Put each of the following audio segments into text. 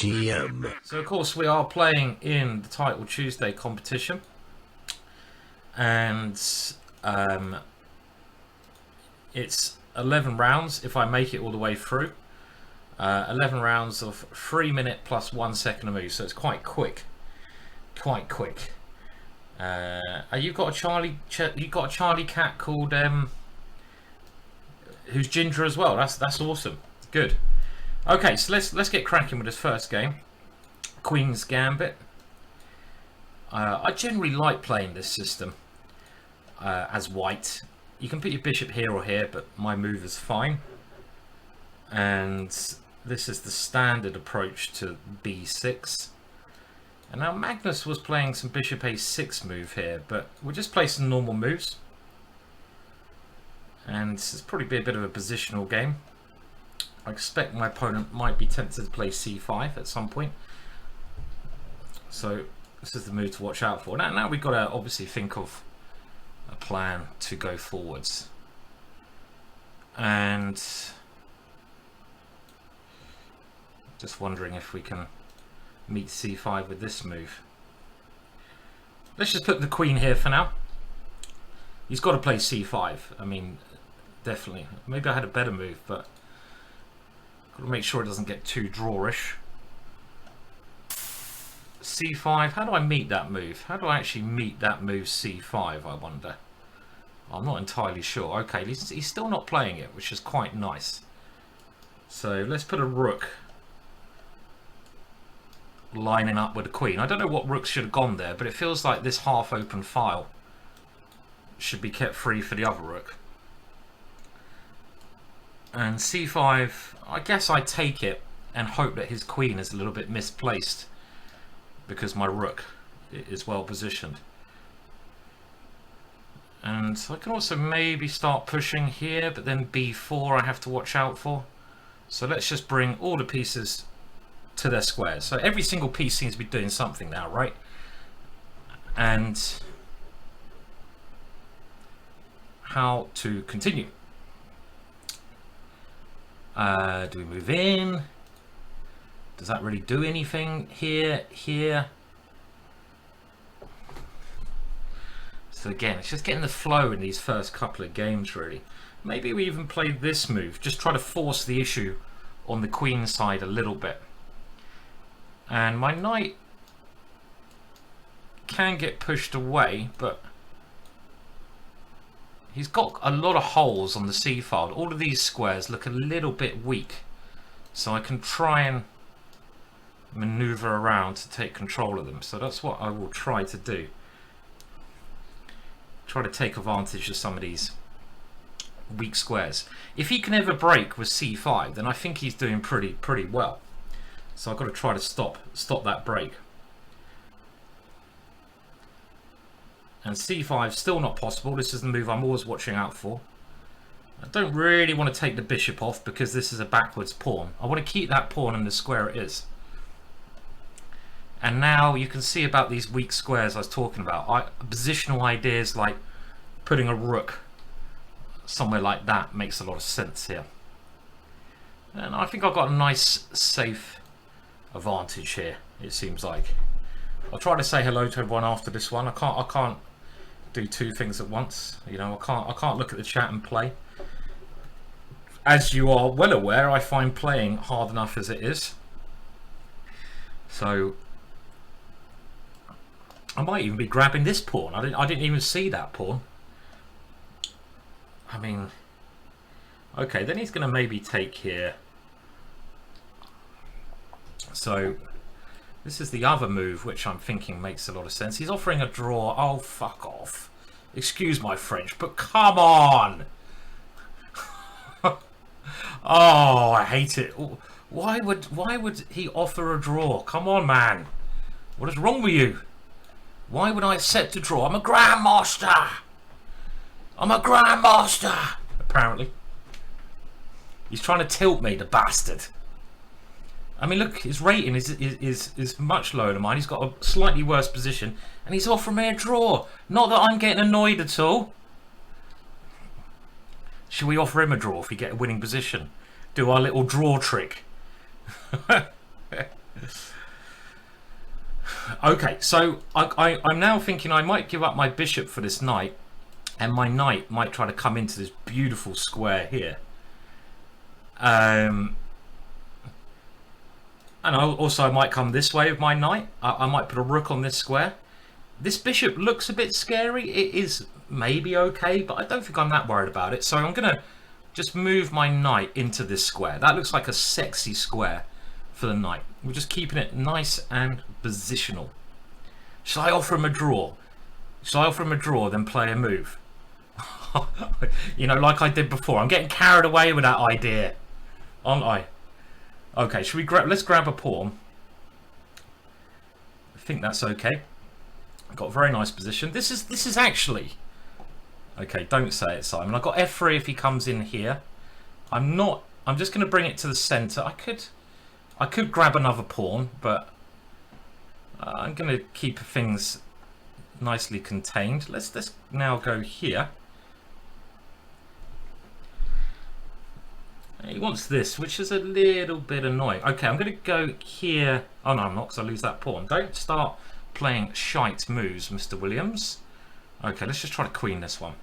GM. So of course we are playing in the Title Tuesday competition, and it's 11 rounds if I make it all the way through. 11 rounds of 3 minute plus 1 second to move, so it's quite quick. You've got a Charlie cat called who's ginger as well. That's awesome. Good. Okay, so let's get cracking with this first game. Queen's Gambit. I generally like playing this system as white. You can put your bishop here or here, but my move is fine. And this is the standard approach to b6. And now Magnus was playing some bishop a6 move here, but we'll just play some normal moves. And this is probably be a bit of a positional game. I expect my opponent might be tempted to play c5 at some point. So this is the move to watch out for. Now we've got to obviously think of a plan to go forwards. And just wondering if we can meet c5 with this move. Let's just put the queen here for now. He's got to play c5. I mean, definitely. Maybe I had a better move, but got to make sure it doesn't get too drawish. c5. How do I meet that move? How do I actually meet that move c5, I wonder? I'm not entirely sure. Okay, he's still not playing it, which is quite nice. So let's put a rook lining up with a queen. I don't know what rooks should have gone there, but it feels like this half open file should be kept free for the other rook. And c5, I guess I take it and hope that his queen is a little bit misplaced because my rook is well positioned. And I can also maybe start pushing here, but then b4 I have to watch out for. So let's just bring all the pieces to their squares. So every single piece seems to be doing something now, right? And how to continue? Do we move in? Does that really do anything here? So again, it's just getting the flow in these first couple of games, really. Maybe we even play this move, just try to force the issue on the queen side a little bit. And my knight can get pushed away, but he's got a lot of holes on the c file. All of these squares look a little bit weak, so I can try and maneuver around to take control of them. So that's what I will try to do. Try to take advantage of some of these weak squares. If he can ever break with c5, then I think he's doing pretty well. So I've got to try to stop that break. And c5 still not possible. This is the move I'm always watching out for. I don't really want to take the bishop off because this is a backwards pawn. I want to keep that pawn in the square it is. And now you can see about these weak squares I was talking about. Positional ideas like putting a rook somewhere like that makes a lot of sense here. And I think I've got a nice safe advantage here, it seems like. I'll try to say hello to everyone after this one. I can't do two things at once. You know, I can't look at the chat and play. As you are well aware, I find playing hard enough as it is. So I might even be grabbing this pawn. I didn't even see that pawn. I mean, okay, then he's going to maybe take here. So this is the other move, which I'm thinking makes a lot of sense. He's offering a draw. Oh, fuck off. Excuse my French, but come on. Oh, I hate it. Why would he offer a draw? Come on, man. What is wrong with you? Why would I accept a draw? I'm a Grandmaster. I'm a Grandmaster. Apparently. He's trying to tilt me, the bastard. I mean, look, his rating is much lower than mine. He's got a slightly worse position, and he's offering me a draw. Not that I'm getting annoyed at all. Should we offer him a draw if we get a winning position? Do our little draw trick. Okay, so I'm now thinking I might give up my bishop for this knight, and my knight might try to come into this beautiful square here. And also I might come this way with my knight. I might put a rook on this square. This bishop looks a bit scary. It is maybe okay, but I don't think I'm that worried about it. So I'm going to just move my knight into this square. That looks like a sexy square for the knight. We're just keeping it nice and positional. Shall I offer him a draw? Shall I offer him a draw, then play a move? You know, like I did before. I'm getting carried away with that idea, aren't I? Okay, should we let's grab a pawn. I think that's okay. I've got a very nice position. This is actually okay. Don't say it, Simon. I've got f3 if he comes in here. I'm just going to bring it to the center. I could grab another pawn, but I'm going to keep things nicely contained. Let's now go here. He wants this, which is a little bit annoying. Okay, I'm going to go here. Oh no, I'm not, because I lose that pawn. Don't start playing shite moves, Mr. Williams. Okay, let's just try to queen this one.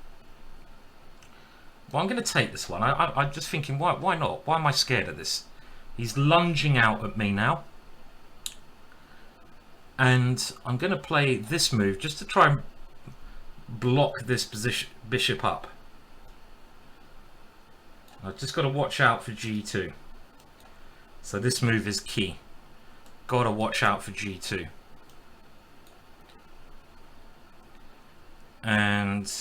Well, I'm going to take this one. I'm just thinking, why not? Why am I scared of this? He's lunging out at me now. And I'm going to play this move just to try and block this bishop up. I've just got to watch out for g2. So this move is key. Got to watch out for g2. And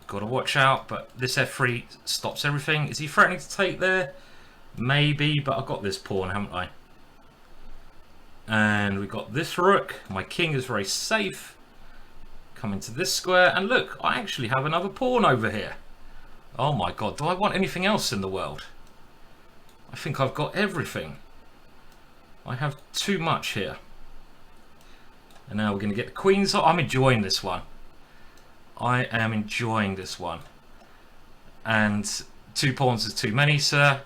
got to watch out, but this f3 stops everything. Is he threatening to take there? Maybe, but I've got this pawn, haven't I? And we've got this rook. My king is very safe. Come into this square, and look, I actually have another pawn over here. Oh my god, do I want anything else in the world? I think I've got everything. I have too much here. And now we're going to get the queens. I'm enjoying this one. I am enjoying this one. And 2 pawns is too many, sir.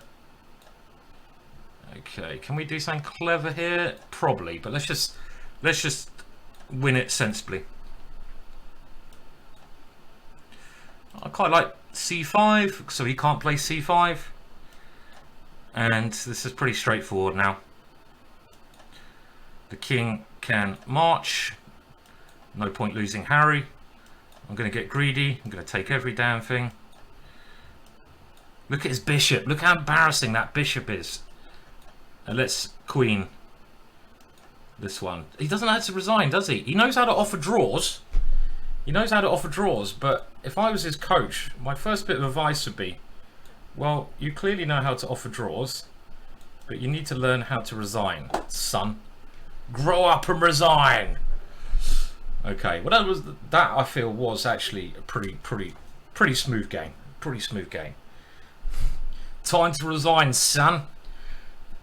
Okay, can we do something clever here? Probably, but let's just win it sensibly. I quite like c5, so he can't play c5. And this is pretty straightforward now. The king can march. No point losing Harry. I'm going to get greedy. I'm going to take every damn thing. Look at his bishop. Look how embarrassing that bishop is. And let's queen this one. He doesn't know how to resign, does he? He knows how to offer draws. He knows how to offer draws, but if I was his coach, my first bit of advice would be, well, you clearly know how to offer draws, but you need to learn how to resign, son. Grow up and resign. Okay, well that I feel was actually a pretty smooth game. Pretty smooth game. Time to resign, son.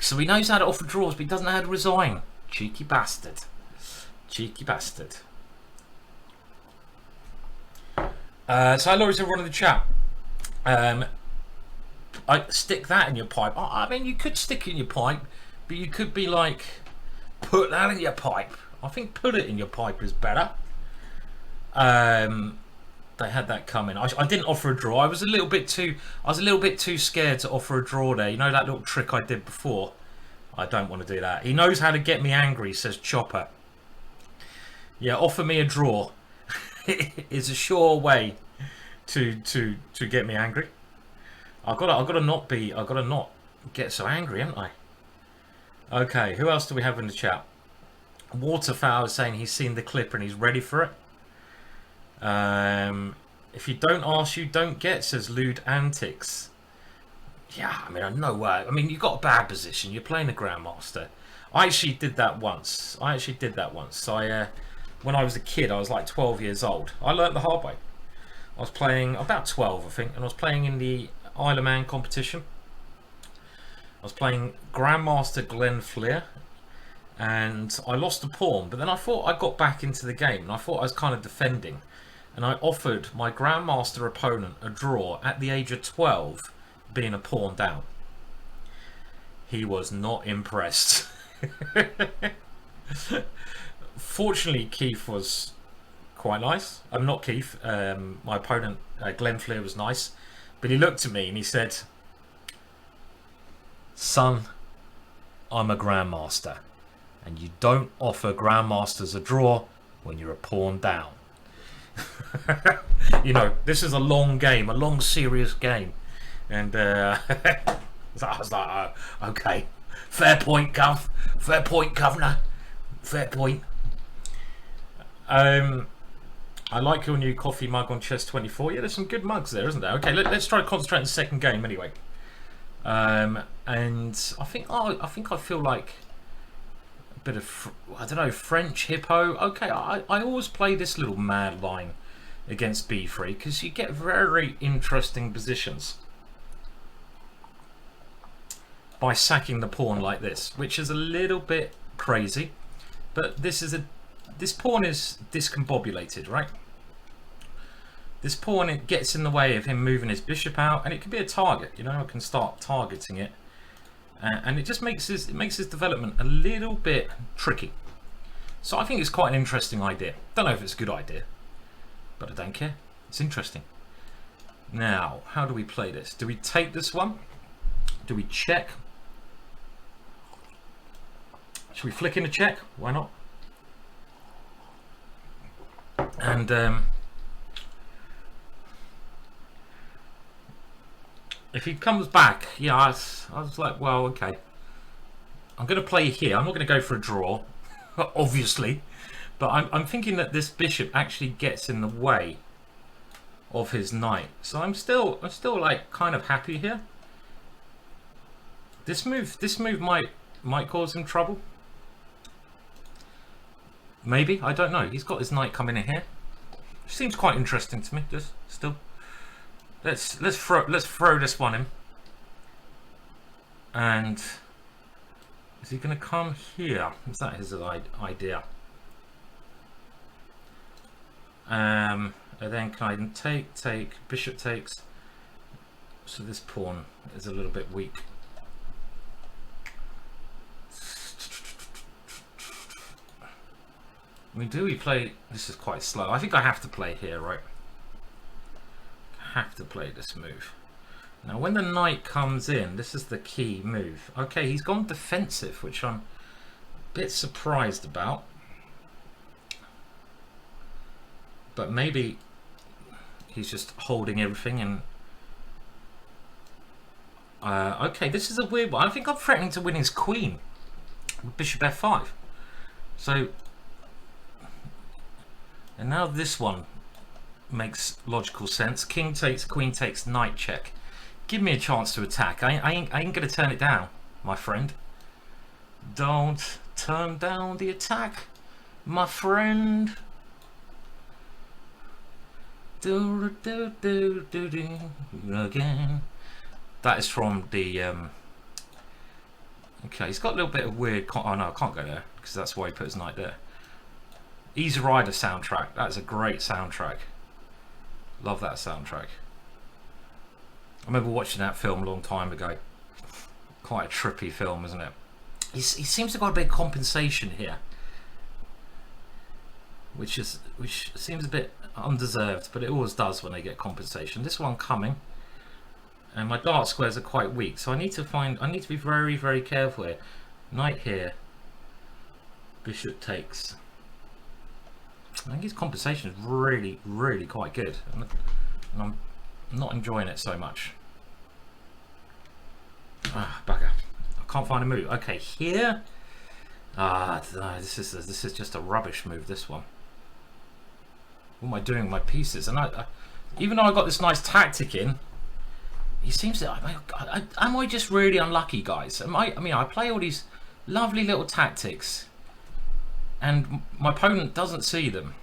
So he knows how to offer draws, but he doesn't know how to resign. Cheeky bastard. Cheeky bastard. So hello to everyone in the chat. I stick that in your pipe. I mean, you could stick it in your pipe, but you could be like, put that in your pipe. I think put it in your pipe is better. They had that coming. I didn't offer a draw. I was a little bit too scared to offer a draw there. You know that little trick I did before? I don't want to do that. He knows how to get me angry, says Chopper. Yeah, offer me a draw. It's a sure way to get me angry. I've got to not get so angry, haven't I? Okay, who else do we have in the chat? Waterfowl is saying he's seen the clip and he's ready for it. If you don't ask, you don't get, says Lewd Antics. Yeah, I mean, I know where. I mean, you've got a bad position. You're playing a Grandmaster. I actually did that once. When I was a kid, I was like 12 years old. I learnt the hard way. I was playing about 12, I think, and I was playing in the Isle of Man competition. I was playing Grandmaster Glenn Fleer, and I lost a pawn, but then I thought I got back into the game, and I thought I was kind of defending, and I offered my Grandmaster opponent a draw at the age of 12, being a pawn down. He was not impressed. Fortunately, Keith was quite nice. I'm not Keith. My opponent, Glenn Fleer, was nice, but he looked at me and he said, "Son, I'm a Grandmaster, and you don't offer Grandmasters a draw when you're a pawn down." You know, this is a long game, a long, serious game, and so I was like, oh, okay, fair point, Governor, fair point. I like your new coffee mug on Chess 24. Yeah, there's some good mugs there, isn't there? Okay, let's try to concentrate on the second game anyway. And I think I feel like a bit of, I don't know, French hippo. Okay, I always play this little mad line against b3 because you get very interesting positions by sacking the pawn like this, which is a little bit crazy, but this pawn is discombobulated, right? This pawn, it gets in the way of him moving his bishop out, and it can be a target. You know, I can start targeting it, and it just makes his development a little bit tricky. So I think it's quite an interesting idea. Don't know if it's a good idea, but I don't care. It's interesting. Now, how do we play this? Do we take this one? Do we check? Should we flick in a check? Why not? And if he comes back, yeah, I was like, well, okay. I'm going to play here. I'm not going to go for a draw, obviously. But I'm thinking that this bishop actually gets in the way of his knight. So I'm still like kind of happy here. This move might cause him trouble. Maybe, I don't know. He's got his knight coming in here. Seems quite interesting to me. Just still. Let's throw this one in. And is he going to come here? Is that his idea? And then can I take, bishop takes. So this pawn is a little bit weak. Do we play? This is quite slow. I think I have to play here, right? I have to play this move. Now when the knight comes in, this is the key move. Okay, he's gone defensive, which I'm a bit surprised about. But maybe he's just holding everything and okay, this is a weird one. I think I'm threatening to win his queen with bishop f5. So, and now this one makes logical sense. King takes, queen takes, knight check. Give me a chance to attack. I ain't gonna turn it down, my friend. Don't turn down the attack, my friend. Do do do do do again. That is from the okay, he's got a little bit of weird, oh no, I can't go there because that's why he put his knight there. Easy Rider soundtrack. That's a great soundtrack. Love that soundtrack. I remember watching that film a long time ago. Quite a trippy film, isn't it? He seems to have got a bit of compensation here, which seems a bit undeserved, but it always does when they get compensation. This one coming, and my dark squares are quite weak, so I need to be very, very careful here. Knight here, bishop takes. I think his compensation is really, really quite good, and I'm not enjoying it so much. Ah, bugger! I can't find a move. Okay, here. Ah, this is just a rubbish move. This one. What am I doing with my pieces? And even though I got this nice tactic in, he seems to. Am I just really unlucky, guys? I mean, I play all these lovely little tactics, and my opponent doesn't see them,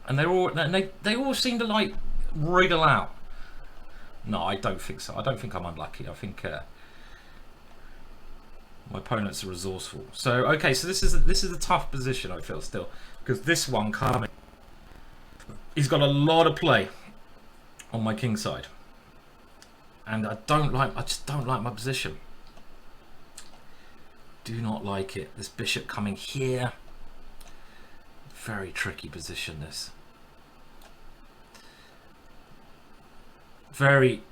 and they all seem to like wriggle out. No, I don't think so. I don't think I'm unlucky. I think my opponents are resourceful. So okay, so this is a tough position, I feel still, because this one coming, he's got a lot of play on my king side, and I just don't like my position. do not like it. This bishop coming here. Very tricky position, this. Very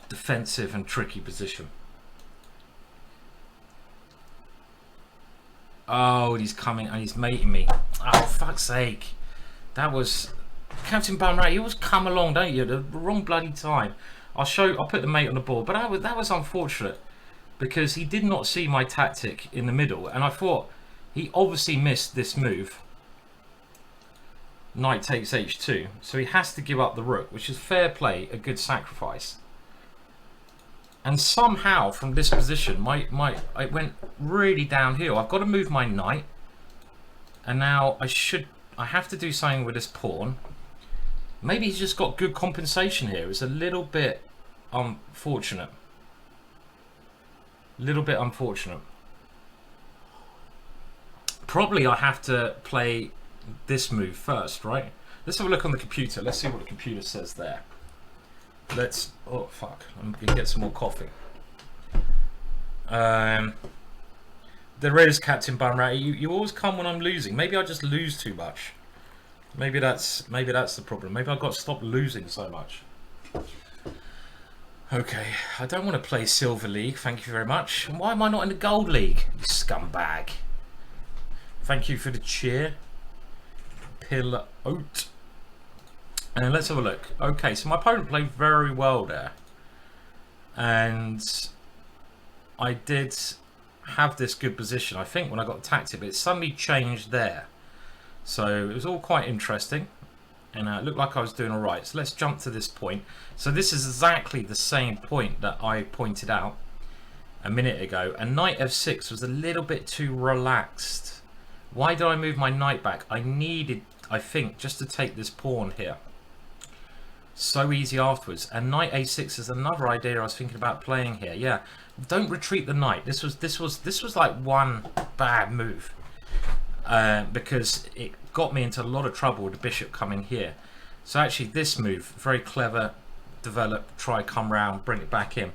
defensive and tricky position. Oh, and he's coming and he's mating me. Oh, fuck's sake. That was... Captain Bumray, you always come along, don't you? The wrong bloody time. I'll put the mate on the board. But that was unfortunate, because he did not see my tactic in the middle. And I thought he obviously missed this move. Knight takes h2. So he has to give up the rook, which is fair play, a good sacrifice. And somehow from this position, it went really downhill. I've got to move my knight. And now I have to do something with this pawn. Maybe he's just got good compensation here. It's a little bit unfortunate. Probably I have to play this move first, right? Let's have a look on the computer. Let's see what the computer says there. Oh fuck, I'm gonna get some more coffee. There is Captain Bumray. You always come when I'm losing. Maybe I just lose too much. Maybe that's the problem. Maybe I've got to stop losing so much. Okay, I don't want to play Silver League, thank you very much. Why am I not in the Gold League, you scumbag? Thank you for the cheer. Pill Oat. And let's have a look. Okay, so my opponent played very well there. And I did have this good position, I think, when I got attacked it, but it suddenly changed there. So it was all quite interesting. And it looked like I was doing all right. So let's jump to this point. So this is exactly the same point that I pointed out a minute ago. And knight f6 was a little bit too relaxed. Why did I move my knight back? I needed, I think, just to take this pawn here. So easy afterwards. And knight a6 is another idea I was thinking about playing here. Yeah, don't retreat the knight. This was like one bad move. Because it got me into a lot of trouble with the bishop coming here. So actually this move, very clever, develop, try, come round, bring it back in.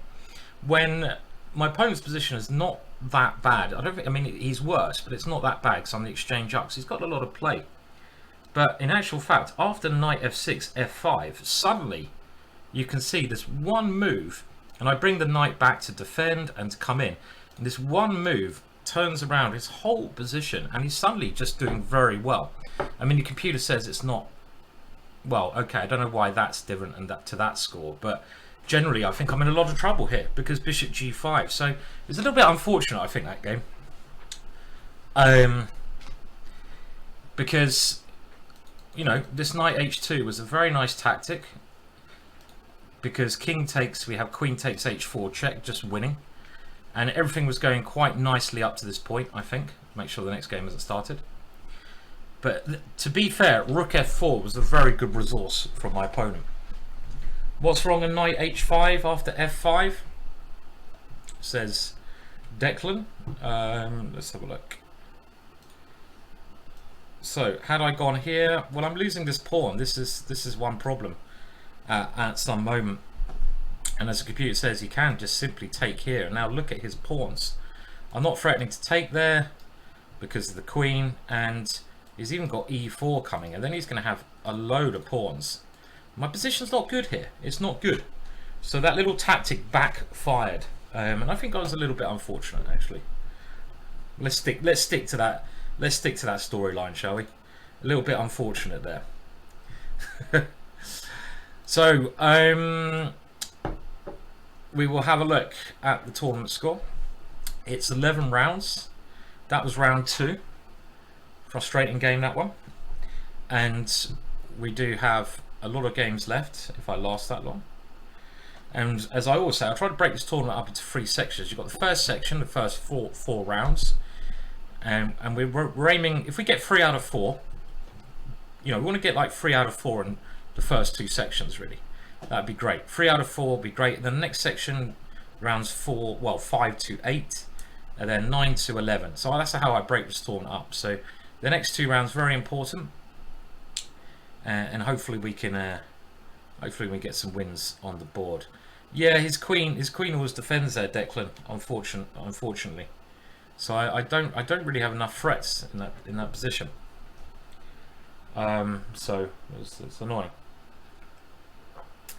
When my opponent's position is not that bad, I mean, he's worse, but it's not that bad because I'm the exchange up, so he's got a lot of play. But in actual fact, after knight f6, f5, suddenly you can see this one move, and I bring the knight back to defend and to come in. And this one move turns around his whole position, and he's suddenly just doing very well. I mean, the computer says it's not, well, okay, I don't know why that's different and to that score, but generally I think I'm in a lot of trouble here because bishop g5. So it's a little bit unfortunate, I think, that game. Because, you know, this knight h2 was a very nice tactic, because king takes, we have queen takes h4 check, just winning. And everything was going quite nicely up to this point, I think. Make sure the next game hasn't started. But to be fair, rook f4 was a very good resource from my opponent. What's wrong in knight h5 after f5? Says Declan. Let's have a look. So, had I gone here? Well, I'm losing this pawn. This is one problem at some moment. And as the computer says, he can just simply take here. Now look at his pawns. I'm not threatening to take there because of the queen, and he's even got e4 coming, and then he's going to have a load of pawns. My position's not good here. It's not good. So that little tactic backfired, and I think I was a little bit unfortunate, actually. Let's stick to that. Let's stick to that storyline, shall we? A little bit unfortunate there. So we will have a look at the tournament score. It's 11 rounds. That was round 2. Frustrating game, that one. And we do have a lot of games left if I last that long. And as I always say, I try to break this tournament up into 3 sections. You've got the first section, the first four rounds. And we're aiming, if we get 3 out of 4, you know, we want to get like 3 out of 4 in the first 2 sections, really. That'd be great. 3 out of 4 would be great. And then the next section, rounds 5 to 8, and then 9 to 11. So that's how I break this tournament up. So the next 2 rounds very important, and hopefully we can, hopefully we get some wins on the board. Yeah, his queen always defends there, Declan. Unfortunately, So I don't really have enough threats in that position. So it's annoying.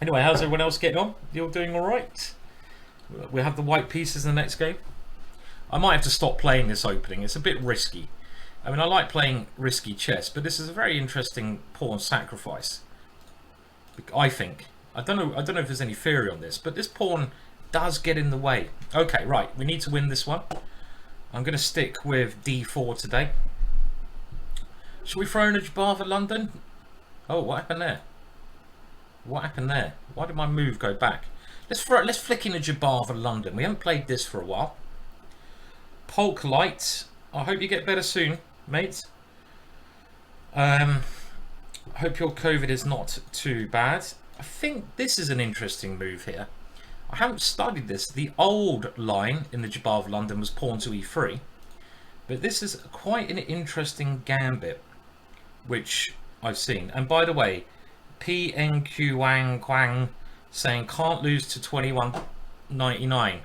Anyway, how's everyone else getting on? You're doing all right? We have the white pieces in the next game. I might have to stop playing this opening. It's a bit risky. I mean, I like playing risky chess, but this is a very interesting pawn sacrifice. I think. I don't know if there's any theory on this, but this pawn does get in the way. Okay, right. We need to win this one. I'm going to stick with d4 today. Should we throw in a Jabava London? Oh, what happened there? What happened there? Why did my move go back? Let's flick in a Jabava London. We haven't played this for a while. Polk Light. I hope you get better soon, mate. I hope your COVID is not too bad. I think this is an interesting move here. I haven't studied this. The old line in the Jabava London was pawn to e3. But this is quite an interesting gambit, which I've seen. And by the way, PNQ Wang Quang saying can't lose to 21.99.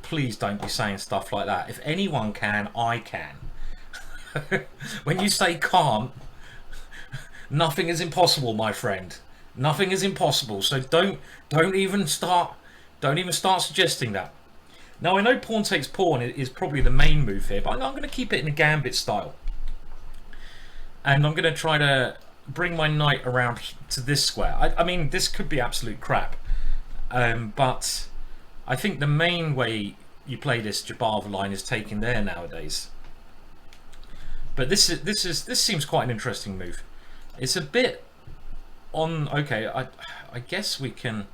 Please don't be saying stuff like that. If anyone can, I can. When you say can't, nothing is impossible, my friend. Nothing is impossible. So don't even start suggesting that. Now I know pawn takes pawn is probably the main move here, but I'm going to keep it in a gambit style. And I'm going to try to bring my knight around to this square. I mean, this could be absolute crap, but I think the main way you play this Jabava line is taking there nowadays. But this seems quite an interesting move. It's a bit on. Okay, I guess we can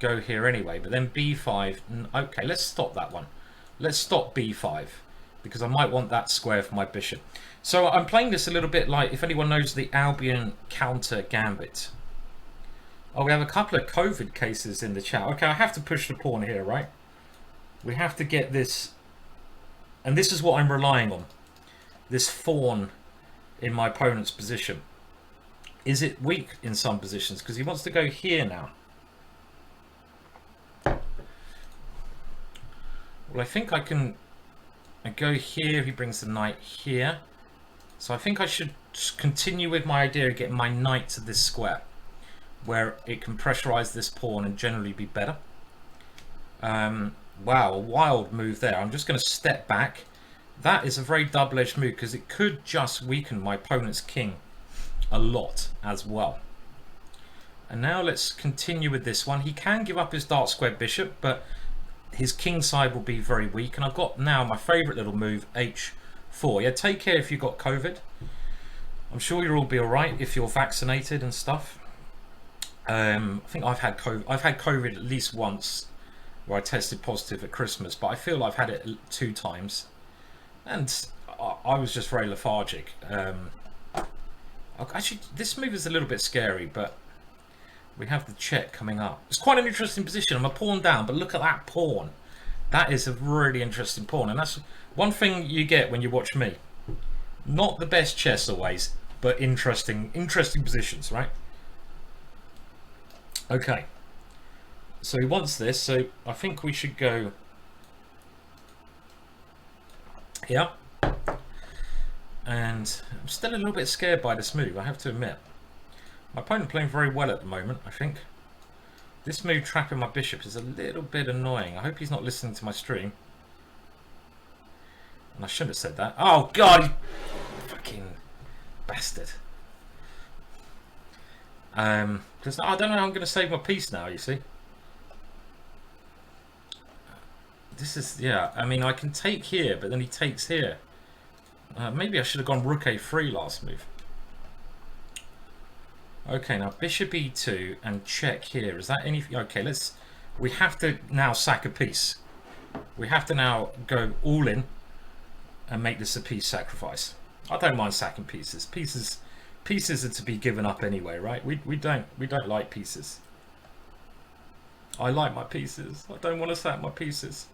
go here anyway, but then b5. Okay, let's stop that one. Let's stop b5 because I might want that square for my bishop. So I'm playing this a little bit like, if anyone knows the Albion counter gambit. Oh, we have a couple of COVID cases in the chat. Okay, I have to push the pawn here, right? We have to get this, and this is what I'm relying on. This fawn in my opponent's position. Is it weak in some positions? Because he wants to go here now. Well, I think I go here. He brings the knight here. So I think I should continue with my idea of getting my knight to this square, where it can pressurize this pawn and generally be better. Wow, a wild move there. I'm just going to step back. That is a very double-edged move because it could just weaken my opponent's king a lot as well. And now let's continue with this one. He can give up his dark square bishop, but his king side will be very weak. And I've got now my favorite little move, h4. Yeah, take care if you've got COVID. I'm sure you'll all be all right if you're vaccinated and stuff. I think I've had COVID at least once, where I tested positive at Christmas, but I feel I've had it 2 times, and I was just very lethargic. Actually, this move is a little bit scary, but we have the check coming up. It's quite an interesting position. I'm a pawn down, but look at that pawn. That is a really interesting pawn, and that's one thing you get when you watch me. Not the best chess always, but interesting positions, right? Okay. So he wants this, so I think we should go here. And I'm still a little bit scared by this move, I have to admit. My opponent playing very well at the moment, I think. This move trapping my bishop is a little bit annoying. I hope he's not listening to my stream. And I shouldn't have said that. Oh god, fucking bastard. Because I don't know how I'm going to save my piece now, you see. This is, yeah, I mean, I can take here, but then he takes here. Maybe I should have gone rook a3 last move. Okay, now bishop e2 and check here. Is that any... Okay, we have to now sack a piece. We have to now go all in and make this a piece sacrifice. I don't mind sacking pieces. Pieces are to be given up anyway, right? We don't like pieces. I like my pieces. I don't want to sack my pieces.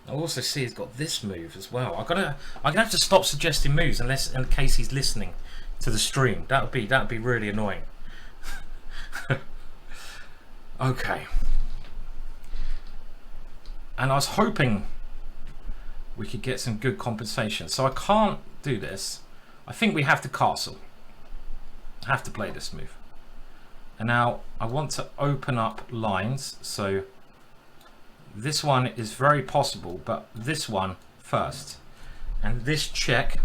I also see he's got this move as well. I'm gonna have to stop suggesting moves unless in case he's listening to the stream. That'd be really annoying. Okay. And I was hoping we could get some good compensation. So I can't do this. I think we have to castle. I have to play this move. And now I want to open up lines. So this one is very possible, but this one first. And this check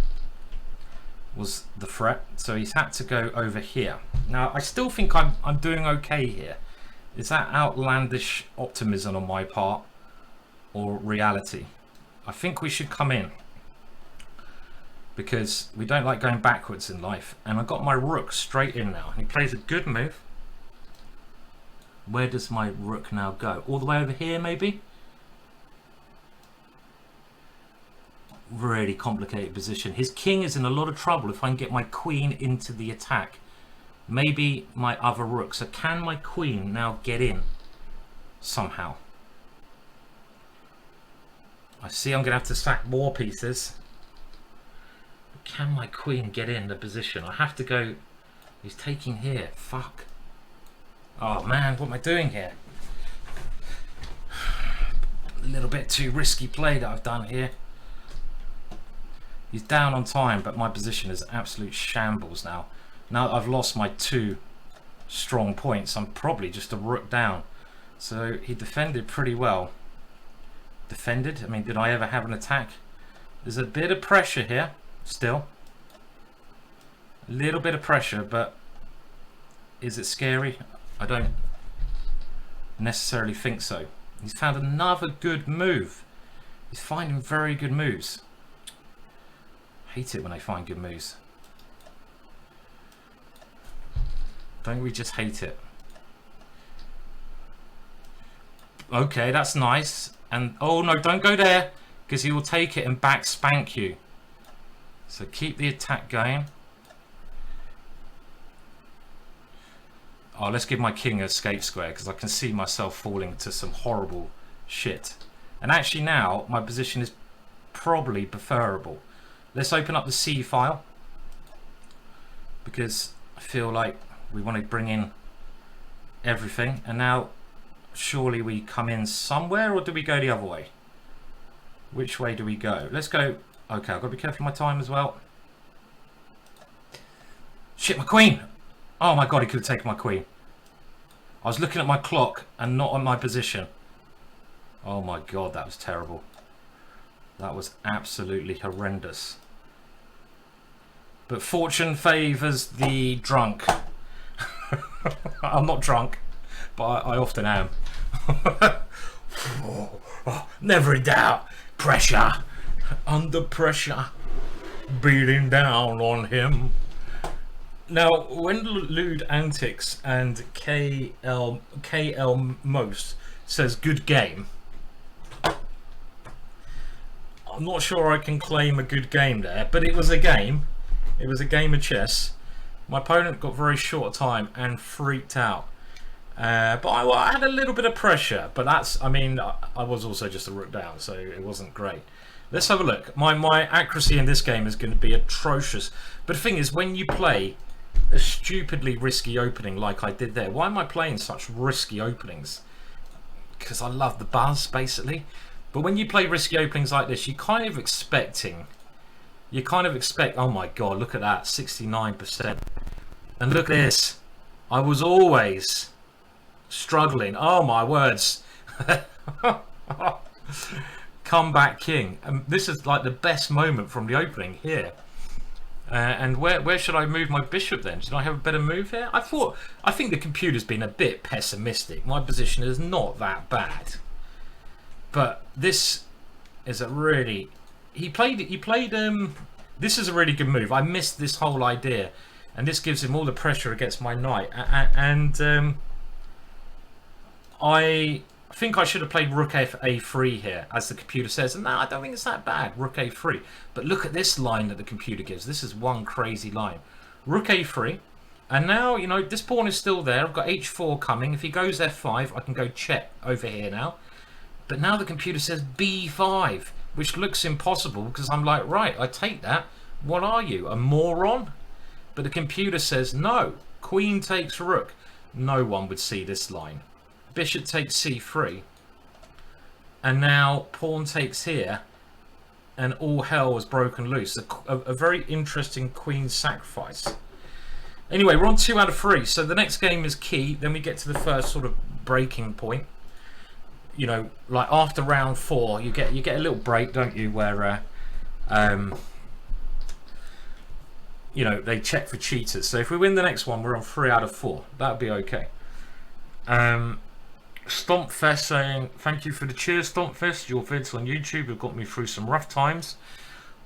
was the threat, so he's had to go over here. Now I still think I'm doing okay here. Is that outlandish optimism on my part or reality? I think we should come in because we don't like going backwards in life. And I got my rook straight in now. He plays a good move. Where does my rook now go? All the way over here maybe? Really complicated position. His king is in a lot of trouble if I can get my queen into the attack. Maybe my other rook. So can my queen now get in somehow? I see I'm going to have to sack more pieces. But can my queen get in the position? I have to go. He's taking here. Fuck. Oh man, what am I doing here? A little bit too risky play that I've done here. He's down on time, but my position is absolute shambles now. Now that I've lost my 2 strong points, I'm probably just a rook down. So he defended pretty well. Defended? I mean, did I ever have an attack? There's a bit of pressure here, still. A little bit of pressure, but is it scary? I don't necessarily think so. He's found another good move. He's finding very good moves. Hate it when I find good moves. Don't we just hate it? Okay, that's nice. And oh no, don't go there, because he will take it and back spank you. So keep the attack going. Oh, let's give my king a escape square, because I can see myself falling to some horrible shit. And actually now my position is probably preferable. Let's open up the C file, because I feel like we want to bring in everything. And now surely we come in somewhere, or do we go the other way? Which way do we go? Let's go. Okay, I've got to be careful of my time as well. Shit, my queen. Oh my god, he could have taken my queen. I was looking at my clock and not on my position. Oh my god, that was terrible. That was absolutely horrendous. But fortune favours the drunk. I'm not drunk, but I often am. Never in doubt. Pressure. Under pressure. Beating down on him. Now, when Lewd Antics and KL Most says good game, I'm not sure I can claim a good game there, but it was a game. It was a game of chess. My opponent got very short time and freaked out. But I had a little bit of pressure, but that's, I mean, I was also just a rook down, so it wasn't great. Let's have a look. My accuracy in this game is going to be atrocious. But the thing is, when you play a stupidly risky opening like I did there, why am I playing such risky openings? Because I love the buzz, basically. But when you play risky openings like this, you're kind of expecting, oh my god, look at that, 69%. And look at this, I was always struggling, oh my words. Comeback king. And this is like the best moment from the opening here. And where should I move my bishop then? Should I have a better move here? I think the computer's been a bit pessimistic. My position is not that bad. But this is a really, this is a really good move. I missed this whole idea, and this gives him all the pressure against my knight. And I think I should have played rook a3 here, as the computer says. And no, I don't think it's that bad, rook a3. But look at this line that the computer gives. This is one crazy line. Rook a3. And now, you know, this pawn is still there. I've got h4 coming. If he goes f5, I can go check over here now. But now the computer says b5, which looks impossible, because I'm like, right, I take that. What are you, a moron? But the computer says, no, queen takes rook. No one would see this line. Bishop takes c3. And now pawn takes here. and all hell was broken loose. A very interesting queen sacrifice. Anyway, we're on 2 out of 3. So the next game is key. Then we get to the first sort of breaking point. You know, like after round 4, you get a little break, don't you? Where you know, they check for cheaters. So if we win the next one, we're on 3 out of 4. That'd be okay. Stompfest saying, thank you for the cheers, Stompfest. Your vids on YouTube have got me through some rough times.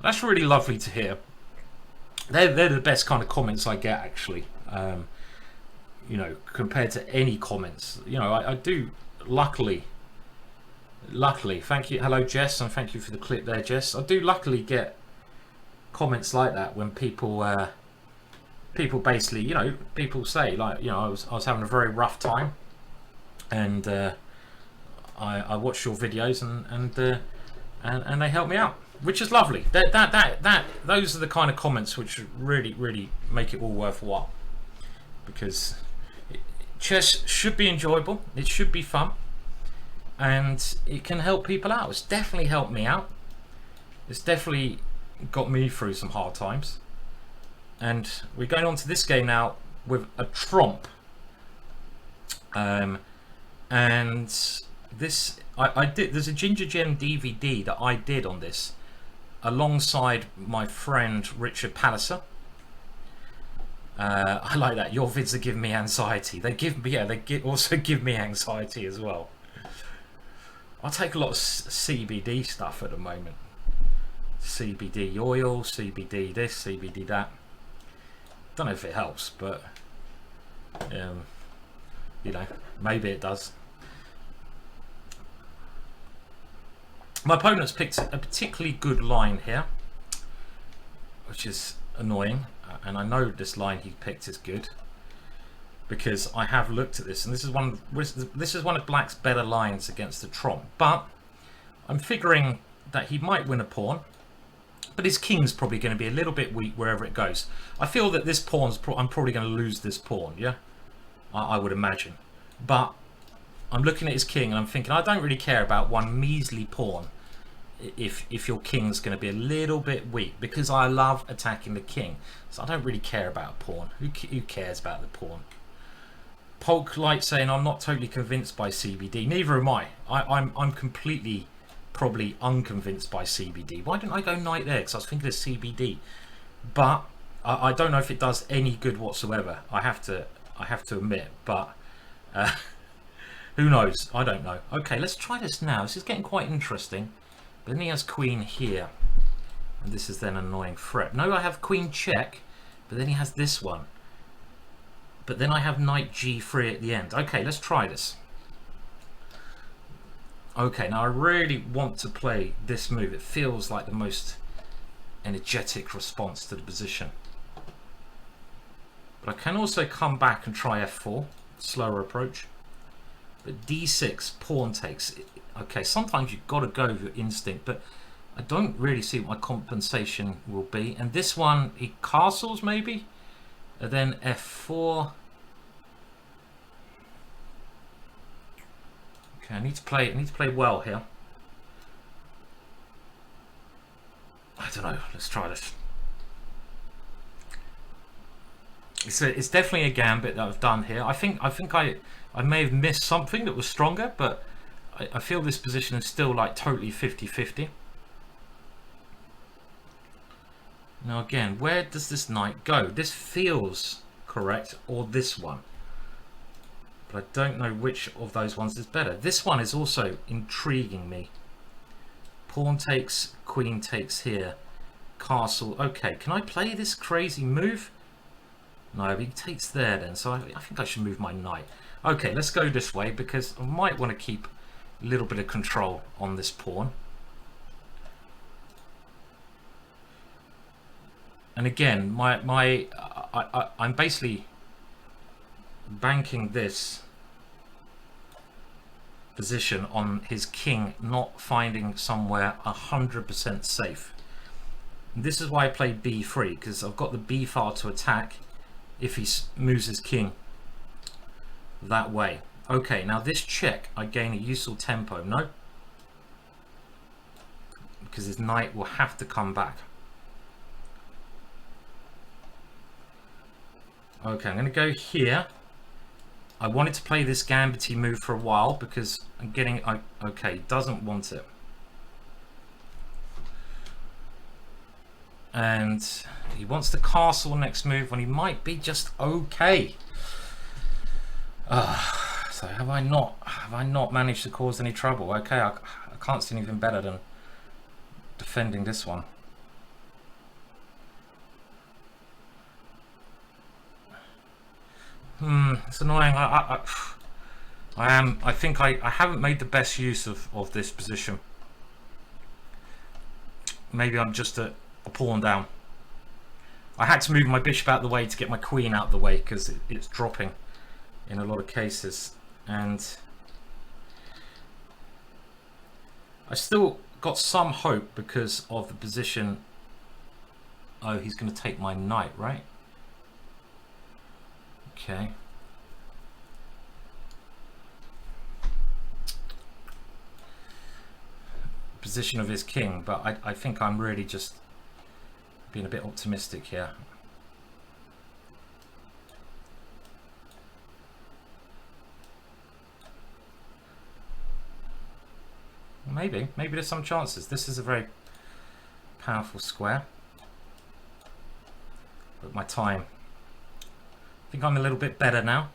That's really lovely to hear. They're the best kind of comments I get, actually. You know, compared to any comments. You know, I do, luckily, thank you. Hello, Jess, and thank you for the clip there, Jess. I do luckily get comments like that when people basically, you know, people say, like, you know, I was having a very rough time, and I watched your videos and they helped me out, which is lovely. Those are the kind of comments which really make it all worthwhile, because chess should be enjoyable, it should be fun, and it can help people out. It's definitely helped me out. It's definitely got me through some hard times. And we're going on to this game now with a trompe. And this, I did, there's a Ginger Gem DVD that I did on this alongside my friend Richard Palliser. I like that. Your vids are giving me anxiety. They give me, yeah, also give me anxiety as well. I take a lot of CBD stuff at the moment. CBD oil, CBD this, CBD that. Don't know if it helps, but you know, maybe it does. My opponent's picked a particularly good line here, which is annoying, and I know this line he picked is good because I have looked at this, and this is one of Black's better lines against the trompe. But I'm figuring that he might win a pawn, but his king's probably going to be a little bit weak wherever it goes. I feel that this pawn's I'm probably going to lose this pawn, yeah, I would imagine. But I'm looking at his king and I'm thinking, I don't really care about one measly pawn if your king's going to be a little bit weak, because I love attacking the king. So I don't really care about a pawn. Who cares about the pawn? Polk Light saying, I'm not totally convinced by CBD. Neither am I. I'm completely probably unconvinced by CBD. Why didn't I go knight there? Because I was thinking of CBD. But I don't know if it does any good whatsoever. I have to admit. But who knows? I don't know. Okay, let's try this now. This is getting quite interesting. But then he has queen here, and this is then an annoying threat. No, I have queen check, but then he has this one. But then I have knight g3 at the end. Okay, let's try this. Okay, now I really want to play this move. It feels like the most energetic response to the position. But I can also come back and try f4, slower approach. But d6, pawn takes. Okay, sometimes you've got to go with your instinct, but I don't really see what my compensation will be. And this one, he castles maybe, and then f4. Okay, I need to play well here. I don't know. Let's try this. It's definitely a gambit that I've done here. I think I may have missed something that was stronger, but I feel this position is still like totally 50-50. Now again, where does this knight go? This feels correct, or this one. But I don't know which of those ones is better. This one is also intriguing me. Pawn takes, queen takes here. Castle. Okay, can I play this crazy move? No, he takes there then, so I think I should move my knight. Okay, let's go this way, because I might want to keep a little bit of control on this pawn. And again, I'm basically banking this position on his king not finding somewhere 100% safe. And this is why I play b3, because I've got the b file to attack if he moves his king that way. Okay, now this check, I gain a useful tempo. No, because his knight will have to come back. Okay, I'm going to go here. I wanted to play this gambity move for a while because I'm getting... okay, doesn't want it. And he wants the castle next move when he might be just okay. So have I not managed to cause any trouble? Okay, I can't see anything better than defending this one. It's annoying. I think I haven't made the best use of this position. Maybe I'm just a pawn down. I had to move my bishop out of the way to get my queen out of the way because it's dropping in a lot of cases, and I still got some hope because of the position. Oh, he's going to take my knight, right? Okay. Position of his king, but I think I'm really just being a bit optimistic here. Maybe there's some chances. This is a very powerful square. But my time, I think I'm a little bit better now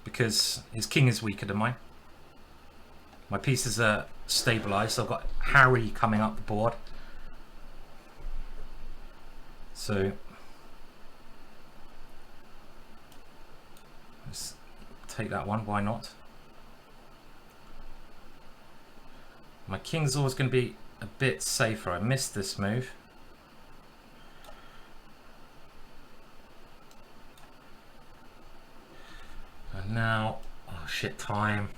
because his king is weaker than mine. My pieces are stabilized, so I've got Harry coming up the board. So let's take that one, why not? My king's always going to be a bit safer. I missed this move. And now, oh shit, time.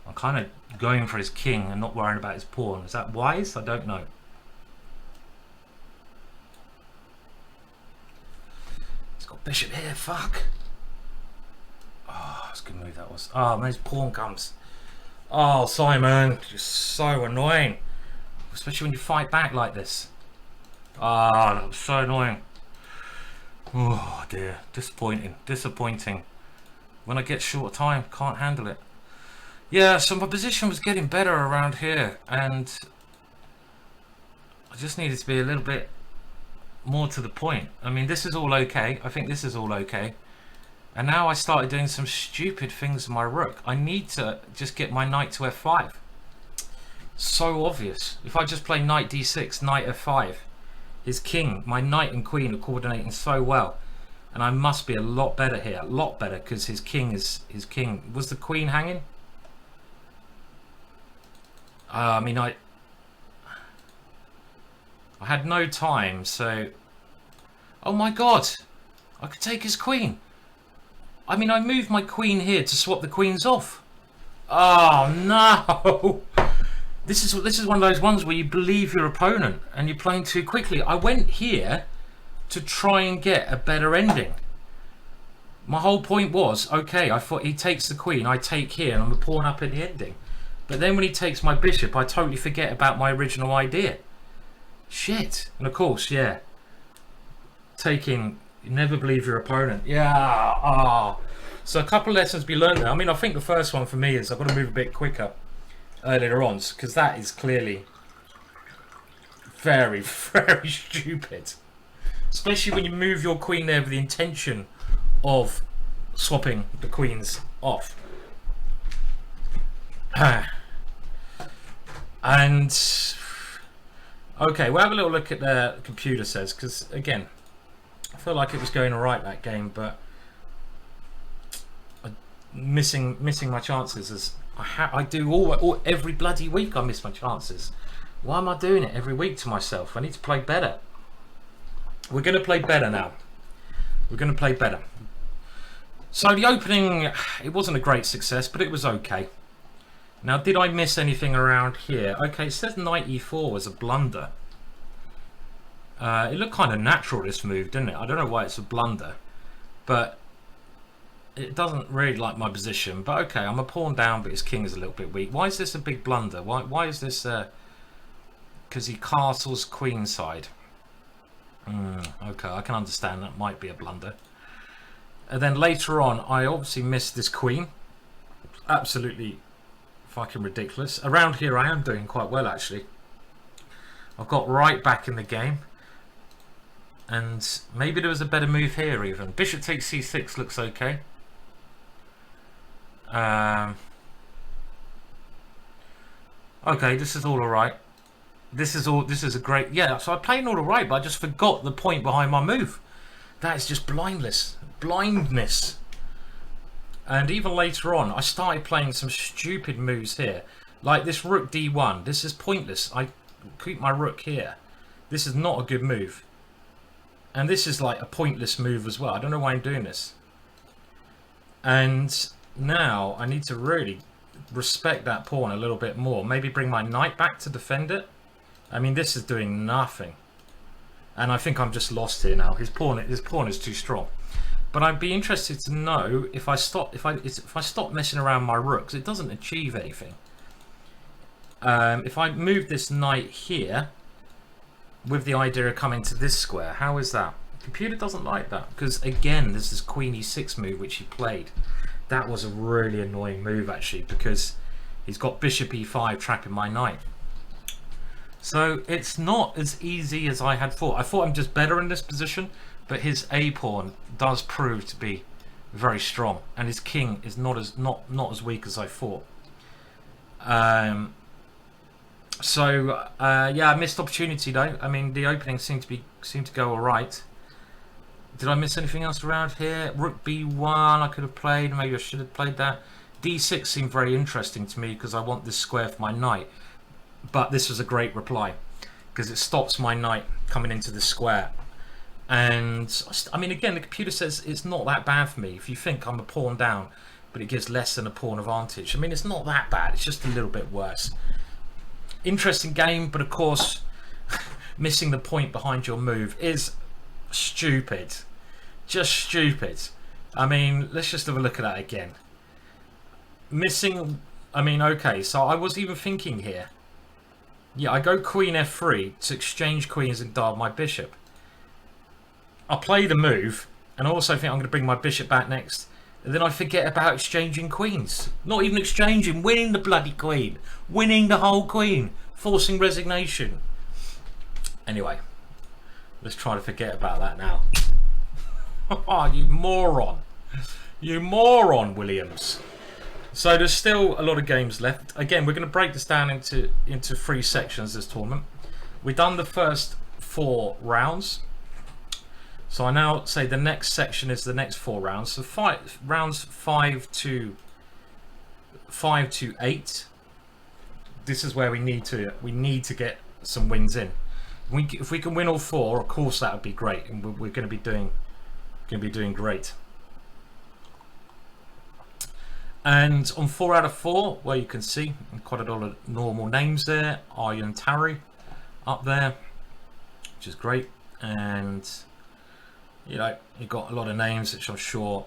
I'm kind of going for his king and not worrying about his pawn. Is that wise? I don't know. He's got bishop here, fuck. Oh, that's a good move that was. Oh, and his pawn comes. Oh, Simon, you're so annoying. Especially when you fight back like this. Ah, that was so annoying. Oh dear, disappointing. When I get short time, can't handle it. Yeah, so my position was getting better around here, and I just needed to be a little bit more to the point. I mean, this is all okay. I think this is all okay. And now I started doing some stupid things with my rook. I need to just get my knight to f5. So obvious. If I just play knight d6, knight f5, his king, my knight and queen are coordinating so well. And I must be a lot better here. A lot better, because his king is his king. Was the queen hanging? I mean, I had no time, so... Oh my god! I could take his queen! I mean, I moved my queen here to swap the queens off. Oh no! This is one of those ones where you believe your opponent and you're playing too quickly. I went here to try and get a better ending. My whole point was, okay, I thought he takes the queen, I take here, and I'm a pawn up in the ending. But then when he takes my bishop, I totally forget about my original idea. Shit. And of course, yeah. Taking, you never believe your opponent. Yeah. Ah. So a couple of lessons to be learned there. I mean, I think the first one for me is I've got to move a bit quicker earlier on, because that is clearly very, very stupid. Especially when you move your queen there with the intention of swapping the queens off. And okay, we'll have a little look at the computer says, because again, I feel like it was going alright that game, but missing my chances, as I do every bloody week. I miss my chances. Why am I doing it every week to myself? I need to play better. We're going to play better now. We're going to play better. So the opening, it wasn't a great success, but it was okay. Now, did I miss anything around here? Okay, it says knight e4 was a blunder. It looked kind of natural, this move, didn't it? I don't know why it's a blunder. But it doesn't really like my position. But okay, I'm a pawn down, but his king is a little bit weak. Why is this a big blunder? Why is this? Because he castles queenside. Okay, I can understand that might be a blunder. And then later on, I obviously missed this queen. Absolutely fucking ridiculous. Around here, I am doing quite well, actually. I've got right back in the game. And maybe there was a better move here, even. Bishop takes c6 looks okay. Okay, this is all alright. This is a great... Yeah, so I played all alright, but I just forgot the point behind my move. That is just blindness. Blindness. And even later on, I started playing some stupid moves here. Like this rook d1. This is pointless. I keep my rook here. This is not a good move. And this is like a pointless move as well. I don't know why I'm doing this. And now I need to really respect that pawn a little bit more. Maybe bring my knight back to defend it. I mean, this is doing nothing. And I think I'm just lost here now. His pawn is too strong. But I'd be interested to know if I stop messing around my rooks, it doesn't achieve anything. If I move this knight here with the idea of coming to this square, how is that? The computer doesn't like that because again, this is queen e6 move which he played. That was a really annoying move actually because he's got bishop e5 trapping my knight. So it's not as easy as I had thought. I thought I'm just better in this position, but his a pawn does prove to be very strong, and his king is not as weak as I thought. Yeah, I missed opportunity though. I mean, the opening seemed to go all right. Did I miss anything else around here? Rook b1 I could have played. Maybe I should have played that. d6 seemed very interesting to me because I want this square for my knight. But this was a great reply because it stops my knight coming into the square. And I mean, again, the computer says it's not that bad for me. If you think I'm a pawn down, but it gives less than a pawn advantage. I mean, it's not that bad. It's just a little bit worse. Interesting game, but of course, missing the point behind your move is stupid. Just stupid. I mean, let's just have a look at that again. Missing, I mean, okay, so I was even thinking here. Yeah, I go queen f3 to exchange queens and guard my bishop. I play the move, and I also think I'm going to bring my bishop back next. And then I forget about exchanging queens. Not even exchanging, winning the bloody queen. Winning the whole queen. Forcing resignation. Anyway, let's try to forget about that now. Oh, you moron. You moron, Williams. So there's still a lot of games left. Again, we're going to break this down into 3 sections this tournament. We've done the first 4 rounds. So I now say the next section is the next 4 rounds. So rounds 5 to 8. This is where we need to get some wins in. If we can win all 4, of course that would be great, and we're going to be doing great. And on 4 out of 4, well, you can see quite a lot of normal names there. Aryan Tari up there, which is great. And you know, you've got a lot of names which I'm sure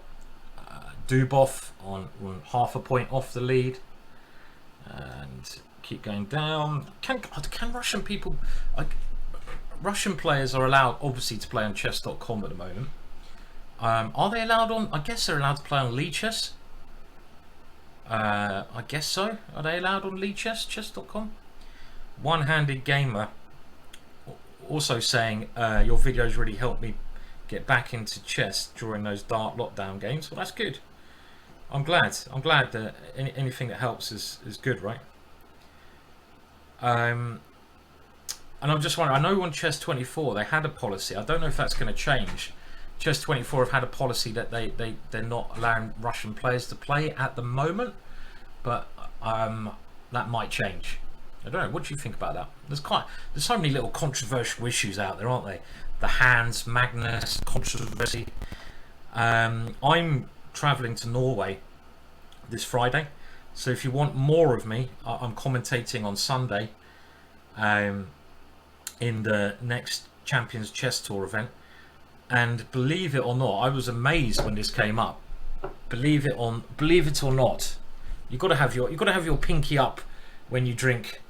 Dubov on half a point off the lead. And keep going down. Can Russian people, like Russian players are allowed obviously to play on chess.com at the moment. Are they allowed on, I guess they're allowed to play on Lichess. I guess so. Are they allowed on Lichess, chess.com? One-handed gamer also saying your videos really helped me get back into chess during those dark lockdown games. Well, that's good. I'm glad that anything that helps is good, right? And I'm just wondering, I know on Chess24 they had a policy. I don't know if that's going to change. Chess24 have had a policy that they're not allowing Russian players to play at the moment, but that might change. I don't know. What do you think about that? There's so many little controversial issues out there, aren't they? The Hans Magnus controversy. I'm traveling to Norway this Friday, so if you want more of me, I'm commentating on Sunday in the next Champions Chess Tour event. And believe it or not, I was amazed when this came up. Believe it or not, you've got to have your pinky up when you drink.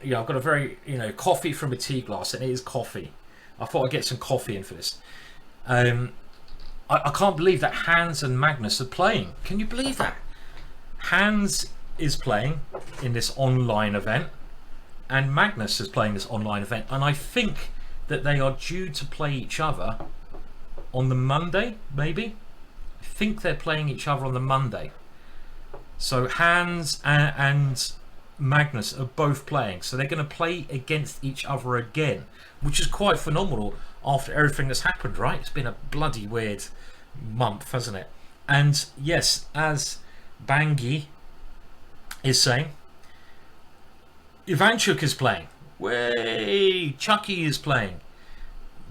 I've got a very coffee from a tea glass, and it is coffee. I thought I'd get some coffee in for this. I can't believe that Hans and Magnus are playing. Can you believe that? Hans is playing in this online event, and Magnus is playing this online event, and I think that they are due to play each other on the Monday, maybe. I think they're playing each other on the Monday. So Hans and Magnus are both playing, so they're going to play against each other again, which is quite phenomenal after everything that's happened, right? It's been a bloody weird month, hasn't it? And yes, as Bangi is saying, Ivanchuk is playing. Way, Chucky is playing.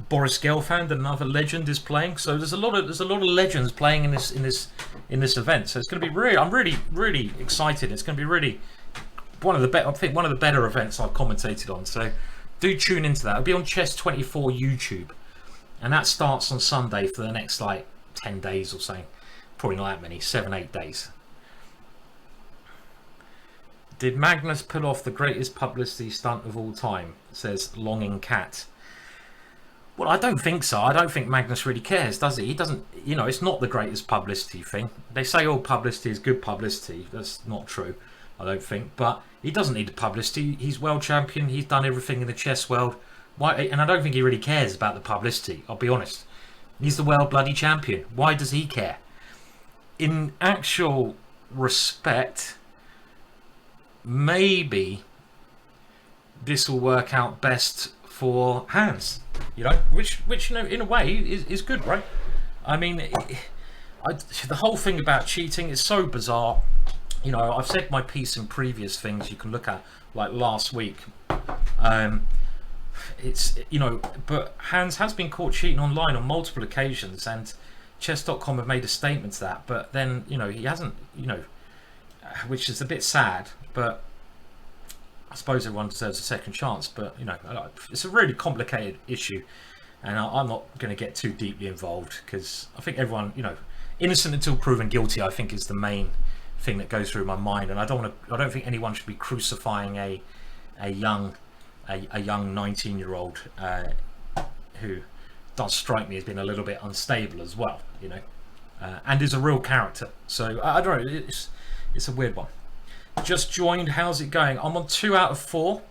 Boris Gelfand, another legend, is playing. So there's a lot of legends playing in this event. So it's going to be really, I'm really excited. It's going to be really one of the better events I've commentated on. So do tune into that. It'll be on Chess24 YouTube, and that starts on Sunday for the next 10 days or so. Probably not that many, 7-8 days. Did Magnus pull off the greatest publicity stunt of all time? Says Longing Cat. Well, I don't think so. I don't think Magnus really cares, does he? He doesn't, it's not the greatest publicity thing. They say all publicity is good publicity. That's not true, I don't think. But he doesn't need the publicity. He's world champion. He's done everything in the chess world. Why? And I don't think he really cares about the publicity, I'll be honest. He's the world bloody champion. Why does he care? In actual respect, maybe this will work out best for Hans, which in a way is good, right? I mean, the whole thing about cheating is so bizarre. I've said my piece in previous things you can look at, like last week. But Hans has been caught cheating online on multiple occasions, and chess.com have made a statement to that, but then he hasn't, which is a bit sad. But I suppose everyone deserves a second chance. But it's a really complicated issue, and I'm not going to get too deeply involved, because I think everyone, innocent until proven guilty, I think is the main thing that goes through my mind. And I don't think anyone should be crucifying a young 19-year-old who does strike me as being a little bit unstable as well, and is a real character. So I don't know. It's a weird one. Just joined. How's it going? I'm on 2 out of 4.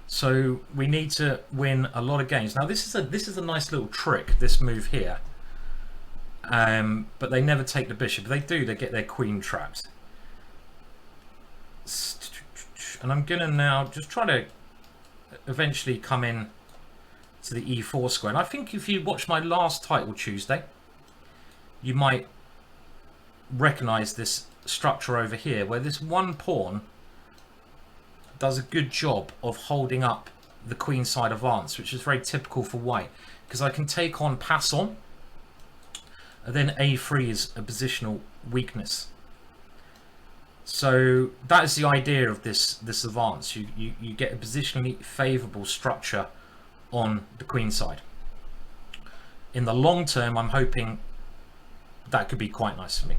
So we need to win a lot of games. Now this is a nice little trick, this move here. But they never take the bishop. If they do, they get their queen trapped. And I'm gonna now just try to eventually come in to the e4 square. And I think if you watch my last title Tuesday, you might recognize this structure over here, where this one pawn does a good job of holding up the queenside advance, which is very typical for white, because I can take on pass on, and then a3 is a positional weakness. So that is the idea of this advance. You get a positionally favorable structure on the queen side. In the long term, I'm hoping that could be quite nice for me.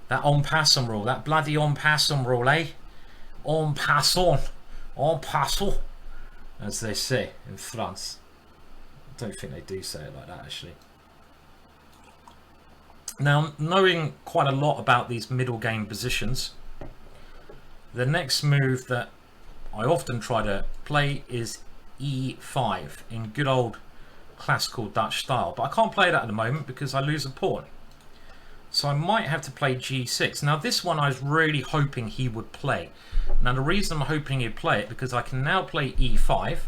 That en passant rule, that bloody en passant rule, eh? En passant, as they say in France. I don't think they do say it like that, actually. Now, knowing quite a lot about these middle game positions, the next move that I often try to play is e5 in good old classical Dutch style. But I can't play that at the moment because I lose a pawn. So I might have to play g6. Now this one I was really hoping he would play. Now the reason I'm hoping he'd play it, because I can now play e5,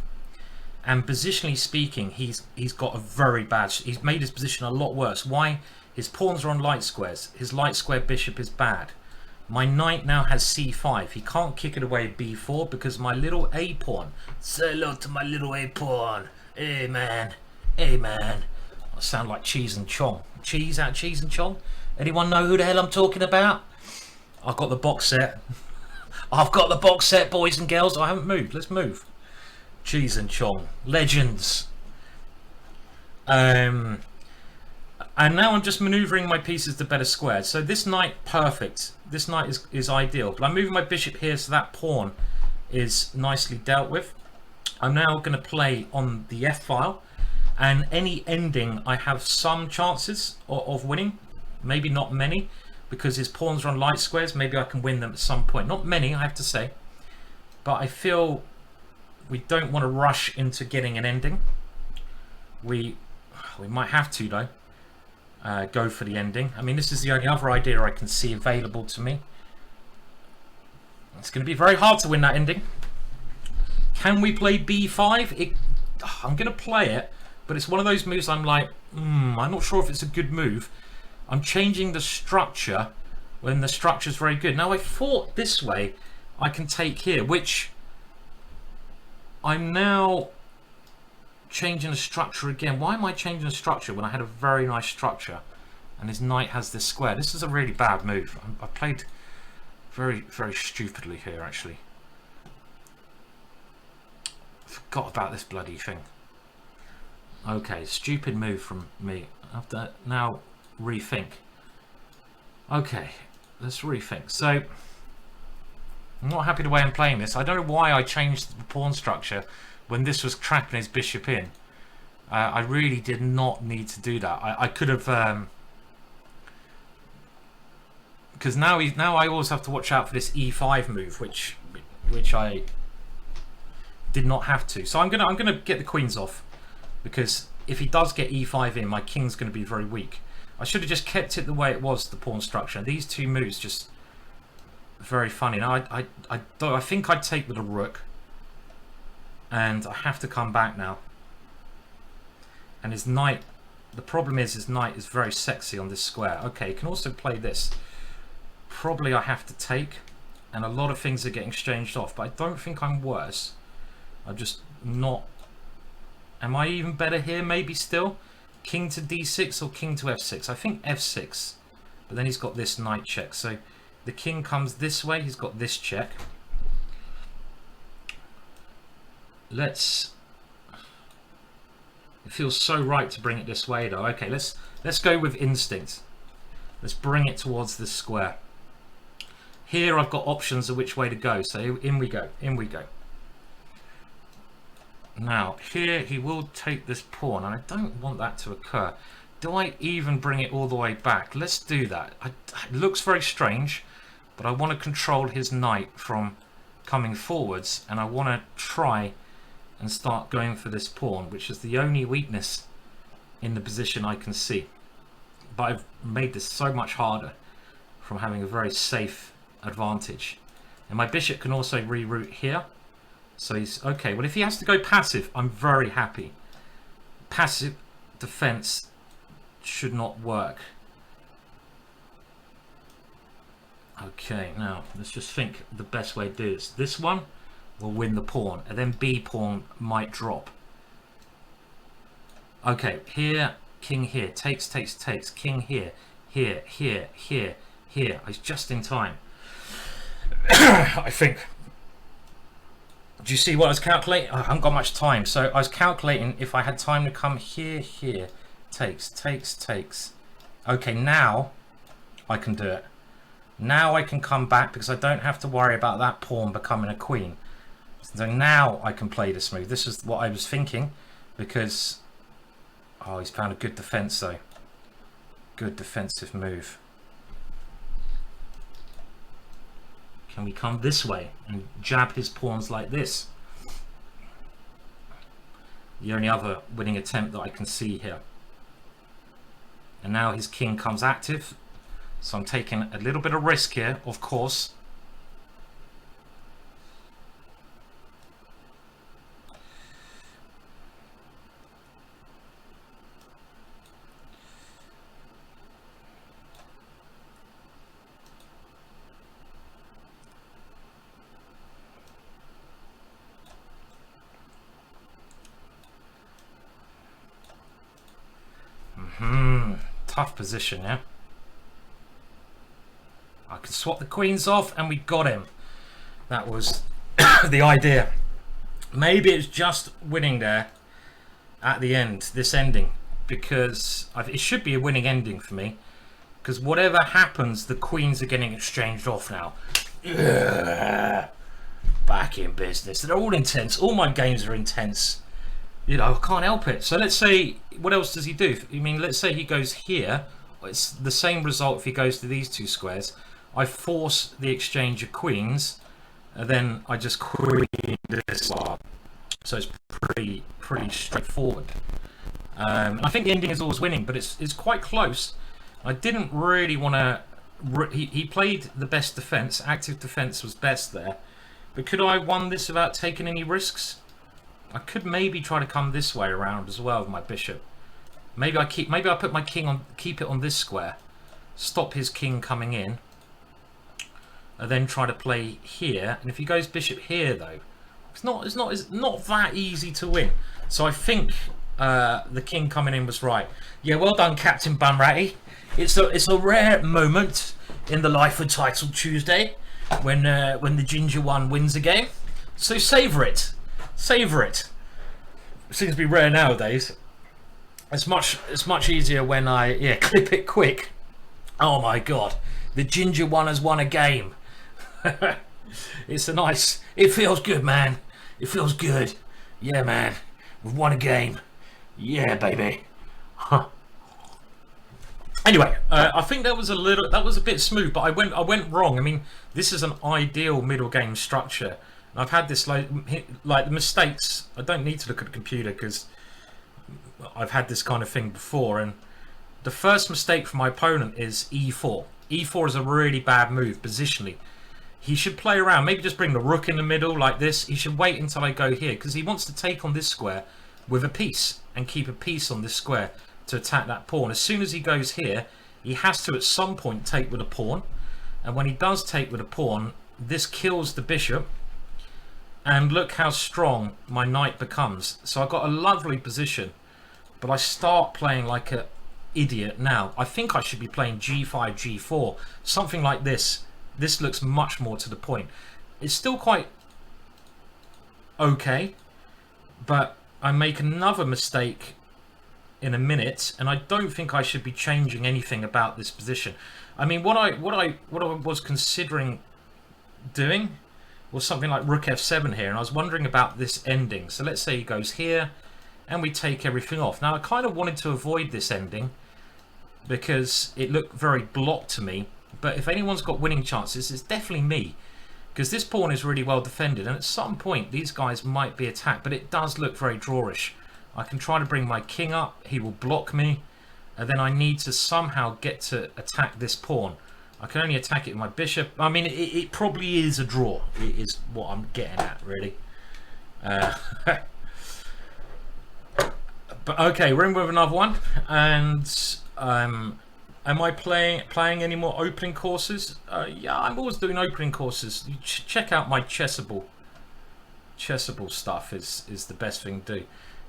and positionally speaking he's got a very bad, he's made his position a lot worse. Why? His pawns are on light squares. His light square bishop is bad. My knight now has c5. He can't kick it away b4 because my little a pawn. Say hello to my little a pawn. Hey man, hey man. I sound like Cheese and Chong. Cheese out Cheese and Chong? Anyone know who the hell I'm talking about? I've got the box set. I've got the box set, boys and girls. I haven't moved. Let's move. Cheese and Chong. Legends. And now I'm just maneuvering my pieces to better squares. So this knight, perfect. This knight is ideal. But I'm moving my bishop here, so that pawn is nicely dealt with. I'm now going to play on the F file, and any ending I have some chances of winning. Maybe not many, because his pawns are on light squares. Maybe I can win them at some point. Not many, I have to say. But I feel we don't want to rush into getting an ending. We might have to, though. Go for the ending. I mean, this is the only other idea I can see available to me. It's going to be very hard to win that ending. Can we play b5? I'm going to play it, but it's one of those moves I'm like, I'm not sure if it's a good move. I'm changing the structure when the structure's very good. Now, I thought this way I can take here, which I'm now changing the structure again. Why am I changing the structure when I had a very nice structure and his knight has this square? This is a really bad move. I played very, very stupidly here, actually. Forgot about this bloody thing. Okay, stupid move from me. I have to now rethink. Okay, let's rethink. So, I'm not happy the way I'm playing this. I don't know why I changed the pawn structure when this was trapping his bishop in. I really did not need to do that. I could have, because now I always have to watch out for this e5 move, which I did not have to. So I'm gonna get the queens off, because if he does get e5 in, my king's going to be very weak. I should have just kept it the way it was, the pawn structure. These two moves just very funny. Now I think I'd take with a rook. And I have to come back now. And his knight, the problem is his knight is very sexy on this square. Okay, he can also play this. Probably I have to take. And a lot of things are getting exchanged off. But I don't think I'm worse. I'm just not... Am I even better here? Maybe still? King to d6 or king to f6? I think f6. But then he's got this knight check. So the king comes this way. He's got this check. It feels so right to bring it this way, though. Okay, let's go with instinct. Let's bring it towards this square. Here I've got options of which way to go, so in we go, in we go. Now, here he will take this pawn, and I don't want that to occur. Do I even bring it all the way back? Let's do that. It looks very strange, but I want to control his knight from coming forwards, and I want to try and start going for this pawn, which is the only weakness in the position I can see. But I've made this so much harder from having a very safe advantage. And my bishop can also reroute here. So he's okay. Well, if he has to go passive, I'm very happy. Passive defense should not work. Okay, now let's just think the best way to do this. This one will win the pawn, and then B pawn might drop. Okay, here, king here, takes, king here, here, here, here, here. He's just in time. I think. Do you see what I was calculating? I haven't got much time, so I was calculating if I had time to come here, here, takes. Okay, now I can do it. Now I can come back because I don't have to worry about that pawn becoming a queen. So now I can play this move. This is what I was thinking, because oh, he's found a good defense though. Good defensive move. Can we come this way and jab his pawns like this? The only other winning attempt that I can see here. And now his king comes active. So I'm taking a little bit of risk here, of course. Tough position, yeah. I can swap the queens off and we got him. That was the idea. Maybe it's just winning there at the end, this ending. because it should be a winning ending for me. Because whatever happens, the queens are getting exchanged off now. Ugh. Back in business. They're all intense. All my games are intense. You know, I can't help it. So let's say, what else does he do? I mean, let's say he goes here. It's the same result if he goes to these two squares. I force the exchange of queens, and then I just queen this one. So it's pretty straightforward. I think the ending is always winning, but it's quite close. I didn't really want to. He played the best defense. Active defense was best there. But could I have won this without taking any risks? I could maybe try to come this way around as well with my bishop. Maybe I put my king on, keep it on this square, stop his king coming in, and then try to play here. And if he goes bishop here, though, it's not that easy to win. So I think the king coming in was right. Yeah, well done, Captain Bumratty. It's a rare moment in the life of Title Tuesday when the ginger one wins a game. So savour it. Savour it. It seems to be rare nowadays. It's much easier when I clip it quick. Oh my god, the ginger one has won a game. It feels good, man. It feels good. Yeah, man, we've won a game. Yeah, baby. Anyway, I think that was a bit smooth, but I went wrong. I mean, this is an ideal middle game structure. I've had this like the mistakes. I don't need to look at the computer because I've had this kind of thing before. And the first mistake for my opponent is e4. E4 is a really bad move positionally. He should play around, maybe just bring the rook in the middle like this. He should wait until I go here because he wants to take on this square with a piece and keep a piece on this square to attack that pawn. As soon as he goes here, he has to at some point take with a pawn. And when he does take with a pawn, this kills the bishop. And look how strong my knight becomes. So I've got a lovely position, but I start playing like an idiot now. I think I should be playing g5, g4, something like this. This looks much more to the point. It's still quite okay, but I make another mistake in a minute, and I don't think I should be changing anything about this position. I mean, what I was considering doing was something like rook f7 here, and I was wondering about this ending. So let's say he goes here and we take everything off. Now I kind of wanted to avoid this ending because it looked very blocked to me, but if anyone's got winning chances, it's definitely me, because this pawn is really well defended, and at some point these guys might be attacked, but it does look very drawish. I can try to bring my king up, he will block me, and then I need to somehow get to attack this pawn. I can only attack it with my bishop. I mean, it probably is a draw. It is what I'm getting at, really. But okay, we're in with another one. And am I playing any more opening courses? Yeah, I'm always doing opening courses. You check out my Chessable stuff. Is the best thing to do.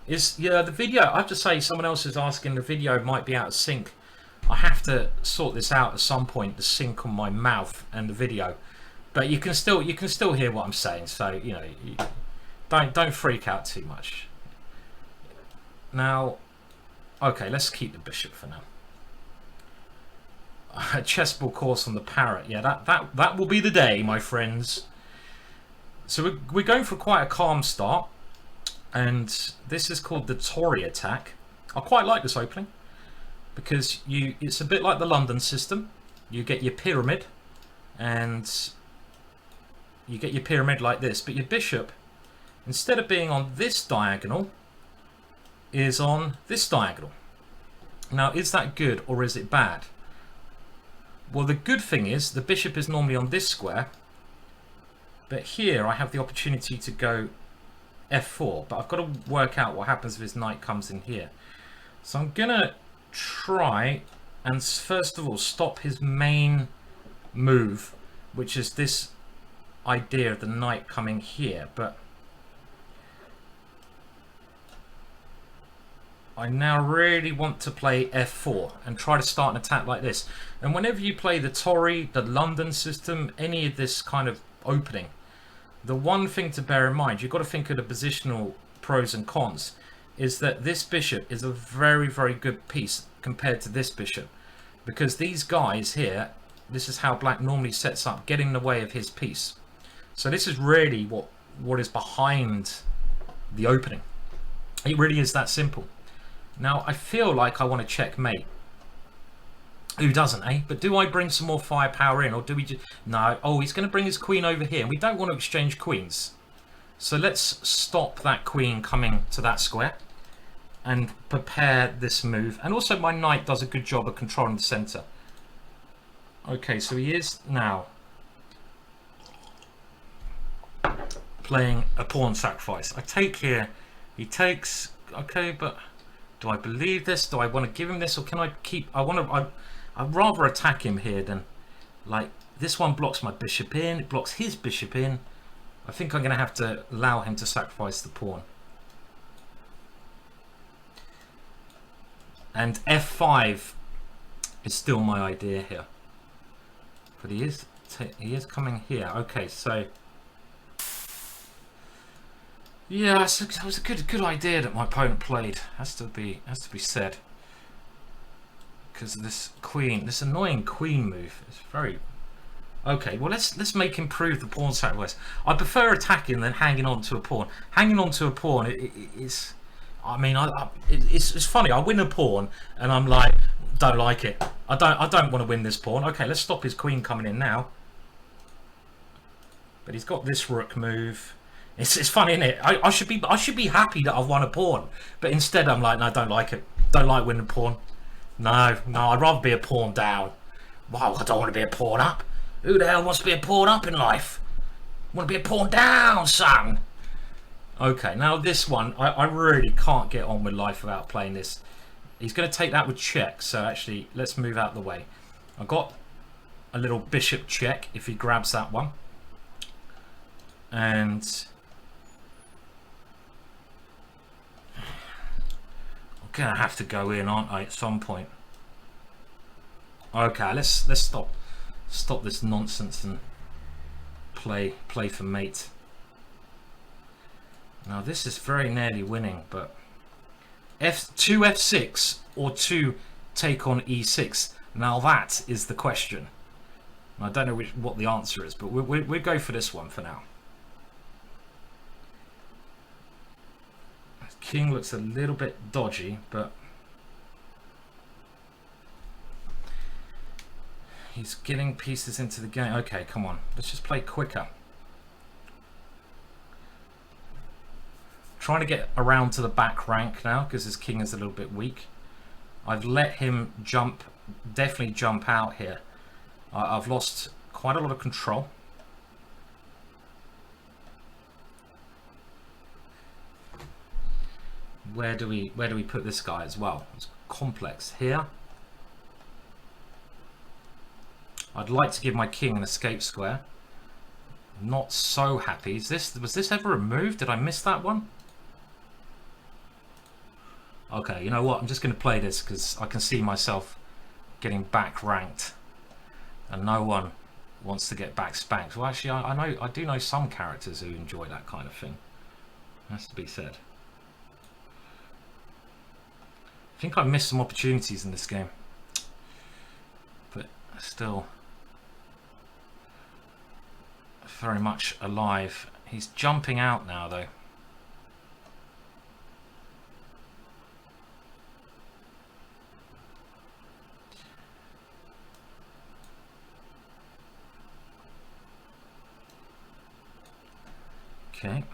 The video? I have to say, someone else is asking. The video might be out of sync. I have to sort this out at some point, the sync on my mouth and the video, but you can still hear what I'm saying. So you know, don't freak out too much. Now, okay, let's keep the bishop for now. A chessball course on the parrot. Yeah, that will be the day, my friends. So we're going for quite a calm start, and this is called the Tory attack. I quite like this opening, because it's a bit like the London system. You get your pyramid, and you get your pyramid like this, but your bishop, instead of being on this diagonal, is on this diagonal. Now, is that good or is it bad? Well, the good thing is the bishop is normally on this square, but here I have the opportunity to go f4, but I've got to work out what happens if his knight comes in here. So I'm gonna try and first of all stop his main move, which is this idea of the knight coming here, but I now really want to play f4 and try to start an attack like this. And whenever you play the Tory, the London system, any of this kind of opening, the one thing to bear in mind, you've got to think of the positional pros and cons. is that this bishop is a very, very good piece compared to this bishop. Because these guys here, this is how black normally sets up, getting in the way of his piece. So this is really what is behind the opening. It really is that simple. Now, I feel like I want to checkmate. Who doesn't, eh? But do I bring some more firepower in, or do we just... No. Oh, he's going to bring his queen over here, and we don't want to exchange queens. So let's stop that queen coming to that square and prepare this move. And also my knight does a good job of controlling the center. Okay, so he is now playing a pawn sacrifice. I take here, he takes, okay, but do I believe this? Do I want to give him this, or can I keep, I'd rather attack him here than, like, this one blocks my bishop in, it blocks his bishop in. I think I'm going to have to allow him to sacrifice the pawn. And f5 is still my idea here. But he is coming here. Okay, so yeah, that was a good idea that my opponent played. Has to be said. Because this queen, this annoying queen move is very okay. Well, let's make him prove the pawn sacrifice. I prefer attacking than hanging on to a pawn. Hanging on to a pawn is, I mean, it's funny. I win a pawn and I'm like, don't like it. I don't want to win this pawn. Okay, let's stop his queen coming in now. But he's got this rook move. It's funny, isn't it? I should be happy that I've won a pawn, but instead I'm like, no, I don't like it. Don't like winning a pawn. No, I'd rather be a pawn down. Wow, I don't want to be a pawn up. Who the hell wants to be a pawn up in life? I want to be a pawn down, son. Okay, now this one, I really can't get on with life without playing this. He's going to take that with check, so actually, let's move out of the way. I've got a little bishop check if he grabs that one. And I'm going to have to go in, aren't I, at some point? Okay, let's stop this nonsense and play for mate. Now this is very nearly winning, but two f6 or 2 take on e6. Now that is the question. I don't know what the answer is, but we'll go for this one for now. King looks a little bit dodgy, but he's getting pieces into the game. Okay, come on, let's just play quicker. Trying to get around to the back rank now because his king is a little bit weak. I've let him definitely jump out here. I've lost quite a lot of control. Where do we put this guy as well? It's complex here. I'd like to give my king an escape square. Not so happy. Was this ever removed? Did I miss that one? Okay, you know what? I'm just going to play this because I can see myself getting back ranked, and no one wants to get back spanked. Well, actually, I do know some characters who enjoy that kind of thing. Has to be said. I think I missed some opportunities in this game, but still very much alive. He's jumping out now, though. Okay.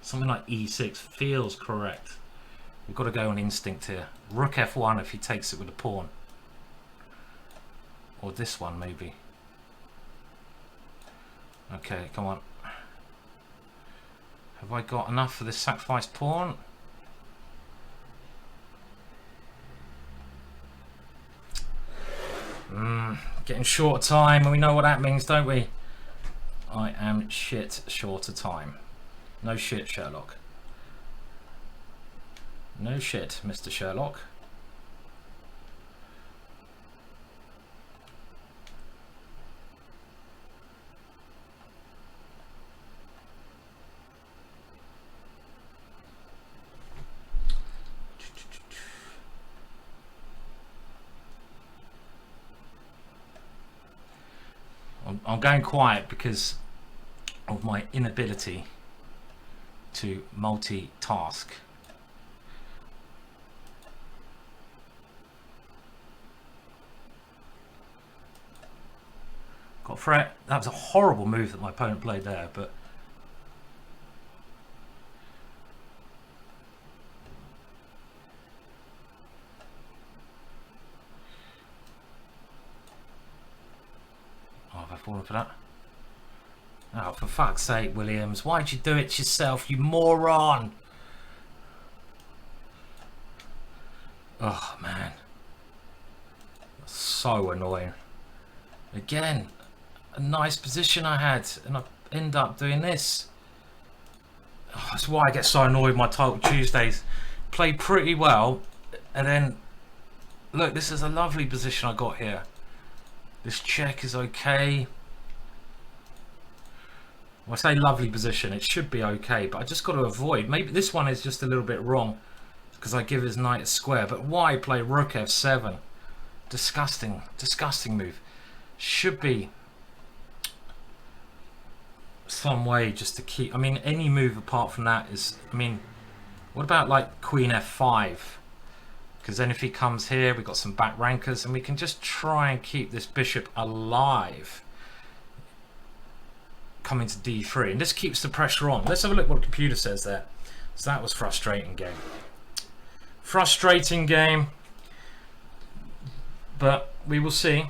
Something like e6 feels correct. We've got to go on instinct here. Rook f1 if he takes it with a pawn. Or this one, maybe. Okay, come on. Have I got enough for this sacrifice pawn? Getting short of time, and we know what that means, don't we? I am shit short of time. No shit, Sherlock. No shit, Mr. Sherlock. I'm going quiet because of my inability to multitask. Got threat. That was a horrible move that my opponent played there, but oh, have I fallen for that? Oh, for fuck's sake, Williams, why'd you do it yourself, you moron? Oh man, so annoying. Again, a nice position I had, and I end up doing this. Oh, that's why I get so annoyed with my Title Tuesdays. Played pretty well, and then look, this is a lovely position I got here. This check is okay. When I say lovely position, it should be okay, but I just got to avoid. Maybe this one is just a little bit wrong because I give his knight a square. But why play rook f7? Disgusting, disgusting move. Should be some way just to keep. I mean, any move apart from that is. I mean, what about like queen f5? Because then if he comes here, we've got some back rankers, and we can just try and keep this bishop alive. Coming to d3, and this keeps the pressure on. Let's have a look what the computer says there. So that was frustrating game. Frustrating game. But we will see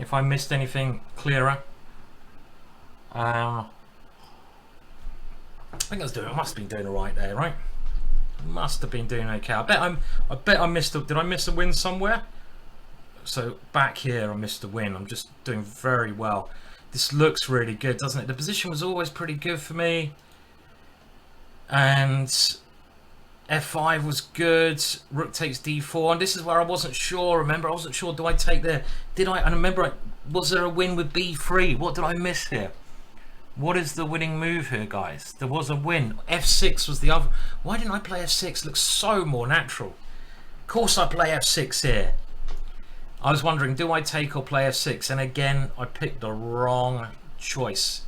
if I missed anything clearer. I think I must have been doing alright there, right? Must have been doing okay. I bet I missed did I miss a win somewhere? So back here I missed a win. I'm just doing very well. This looks really good, doesn't it? The position was always pretty good for me. And f5 was good. Rook takes d4. And this is where I wasn't sure. Remember, I wasn't sure. Do I take there? Did I? And remember, was there a win with b3? What did I miss here? What is the winning move here, guys? There was a win. f6 was the other. Why didn't I play f6? Looks so more natural. Of course I play f6 here. I was wondering, do I take or play f6? And again, I picked the wrong choice.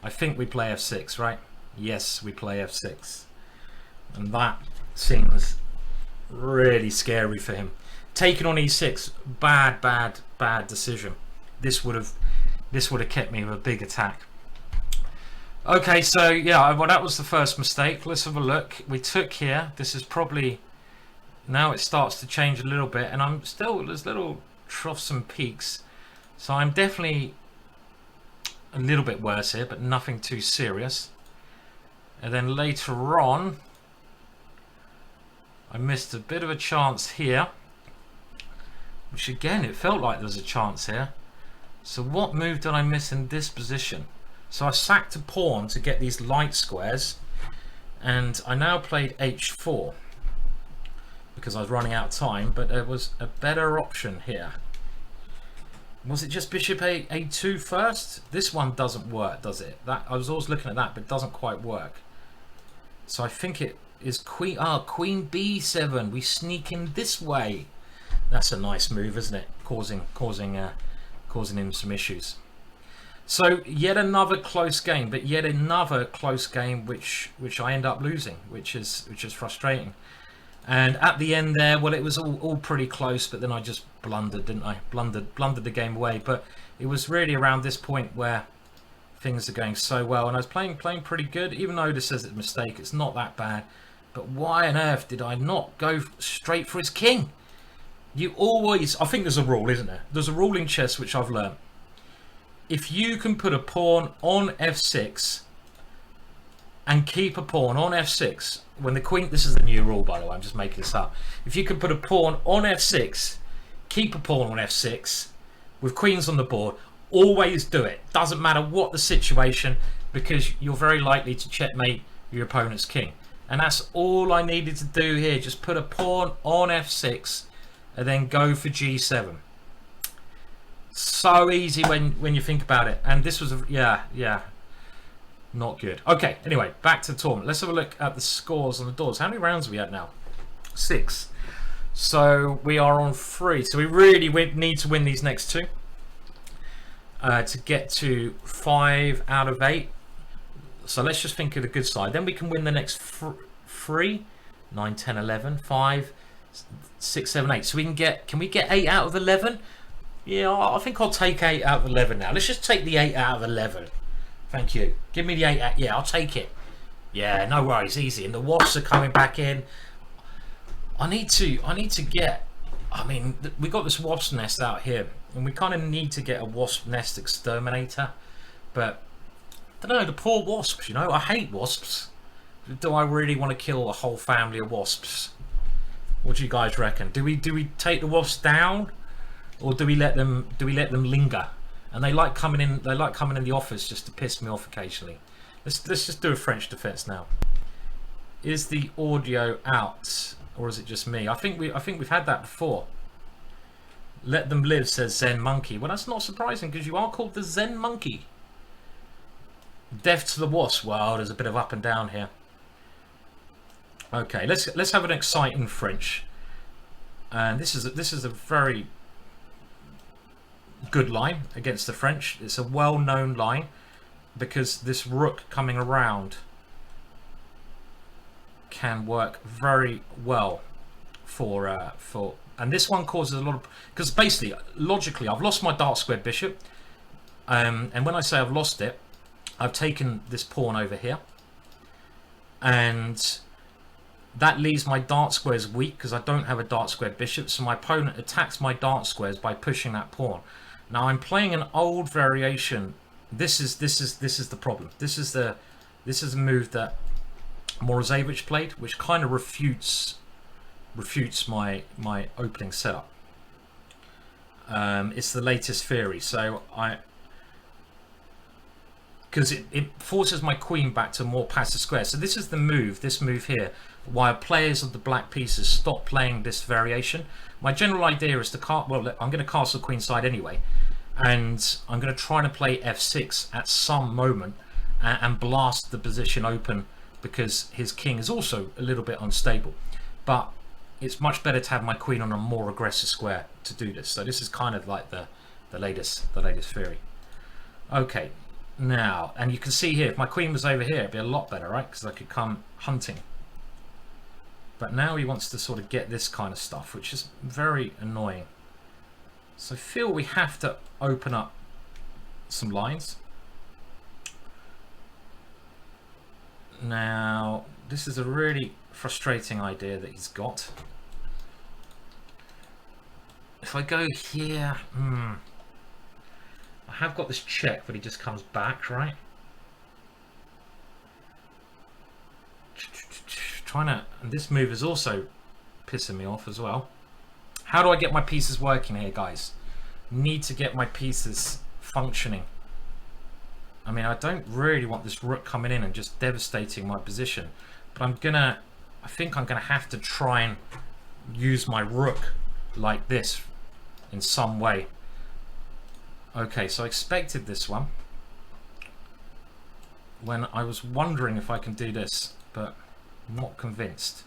I think we play f6, right? Yes, we play f6. And that seems really scary for him. Taking on e6, bad decision. This would have kept me with a big attack. Okay, so yeah, well, that was the first mistake. Let's have a look. We took here. This is probably, now it starts to change a little bit, and I'm still, there's little troughs and peaks, so I'm definitely a little bit worse here, but nothing too serious. And then later on I missed a bit of a chance here, which again, it felt like there was a chance here. So what move did I miss in this position? So I sacked a pawn to get these light squares, and I now played h4 because I was running out of time, but there was a better option here. Was it just bishop a2 first? This one doesn't work, does it? That I was always looking at that, but it doesn't quite work. So I think it is queen b7. We sneak in this way. That's a nice move, isn't it? Causing him some issues. So yet another close game, but yet another close game which I end up losing, which is frustrating. And at the end there, well, it was all pretty close, but then I just blundered, didn't I? Blundered the game away. But it was really around this point where things are going so well, and I was playing pretty good. Even though this says it's a mistake, it's not that bad. But why on earth did I not go straight for his king? You always, I think there's a rule, isn't there? There's a rule in chess which I've learned. If you can put a pawn on f6 and keep a pawn on f6, when the queen, this is the new rule by the way, I'm just making this up. If you can put a pawn on f6, keep a pawn on f6 with queens on the board, always do it. Doesn't matter what the situation, because you're very likely to checkmate your opponent's king. And that's all I needed to do here. Just put a pawn on f6 and then go for g7. So easy when you think about it. And this was yeah, not good. Okay, anyway, back to the tournament. Let's have a look at the scores on the doors. How many rounds are we at now? 6. So we are on 3. So we really need to win these next 2. to get to 5 out of 8. So let's just think of the good side. Then we can win the next 3, 9, 10, 11, 5, 6, 7, 8. So we can we get 8 out of 11? Yeah, I think I'll take 8 out of 11 now. Let's just take the 8 out of 11. Thank you. Give me the 8 out. Yeah, I'll take it. Yeah, no worries, easy. And the wasps are coming back in. I need to get, I mean, we got this wasp nest out here, and we kind of need to get a wasp nest exterminator. But I don't know, the poor wasps, you know, I hate wasps. Do I really want to kill a whole family of wasps? What do you guys reckon? Do we take the wasps down, or do we let them linger? And they like coming in the office just to piss me off occasionally. Let's just do a French defense now. Is the audio out, or is it just me? I think we've had that before. Let them live, says Zen Monkey. Well, that's not surprising because you are called the Zen Monkey. Death to the wasp. Well, there's a bit of up and down here. Okay, let's have an exciting French. And this is a very good line against the French. It's a well-known line because this rook coming around can work very well for and this one causes a lot of, because basically logically I've lost my dark squared bishop, and when I say I've lost it, I've taken this pawn over here, and that leaves my dark squares weak because I don't have a dark squared bishop. So my opponent attacks my dark squares by pushing that pawn. Now I'm playing an old variation. This is the problem. This is a move that Morozevich played, which kind of refutes my opening setup. It's the latest theory, so because it forces my queen back to a more passive square. So this is the move, this move here, while players of the black pieces stop playing this variation. My general idea is to I'm going to castle queenside anyway, and I'm going to try to play f6 at some moment and blast the position open, because his king is also a little bit unstable. But it's much better to have my queen on a more aggressive square to do this. So this is kind of like the latest theory. Okay, now, and you can see here, if my queen was over here, it'd be a lot better, right? Because I could come hunting. But now he wants to sort of get this kind of stuff, which is very annoying. So I feel we have to open up some lines. Now, this is a really frustrating idea that he's got. If I go here, I have got this check, but he just comes back, right? And this move is also pissing me off as well. How do I get my pieces working here, guys? Need to get my pieces functioning. I mean, I don't really want this rook coming in and just devastating my position, but I think I'm gonna have to try and use my rook like this in some way. Okay, so I expected this one when I was wondering if I can do this, but I'm not convinced.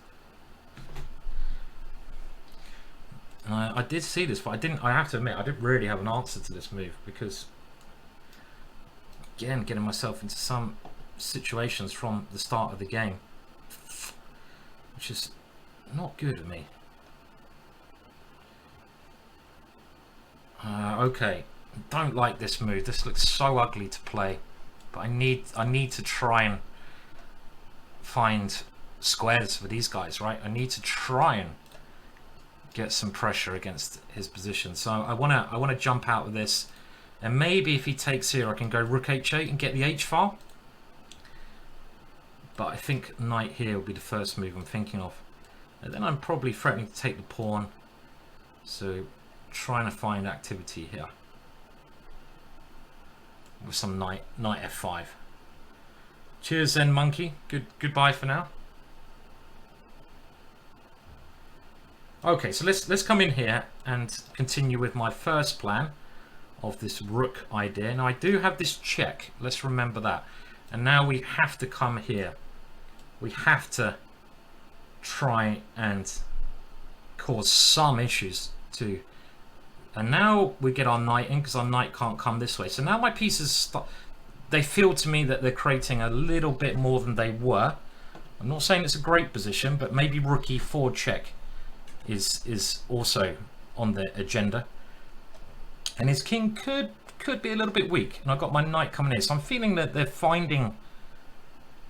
And I did see this, but I have to admit, I didn't really have an answer to this move, because again, getting myself into some situations from the start of the game, which is not good of me. Okay, don't like this move. This looks so ugly to play, but I need to try and find squares for these guys, right? I need to try and get some pressure against his position. So I wanna jump out of this, and maybe if he takes here, I can go rook h8 and get the h file. But I think knight here will be the first move I'm thinking of, and then I'm probably threatening to take the pawn. So trying to find activity here with some knight f5. Cheers, Zen Monkey. Goodbye for now. Okay, so let's come in here and continue with my first plan of this rook idea. Now I do have this check, let's remember that. And now we have to come here. We have to try and cause some issues to And now we get our knight in because our knight can't come this way. So now my pieces, they feel to me that they're creating a little bit more than they were. I'm not saying it's a great position, but maybe rook e4 check is also on the agenda. And his king could be a little bit weak. And I've got my knight coming in. So I'm feeling that they're finding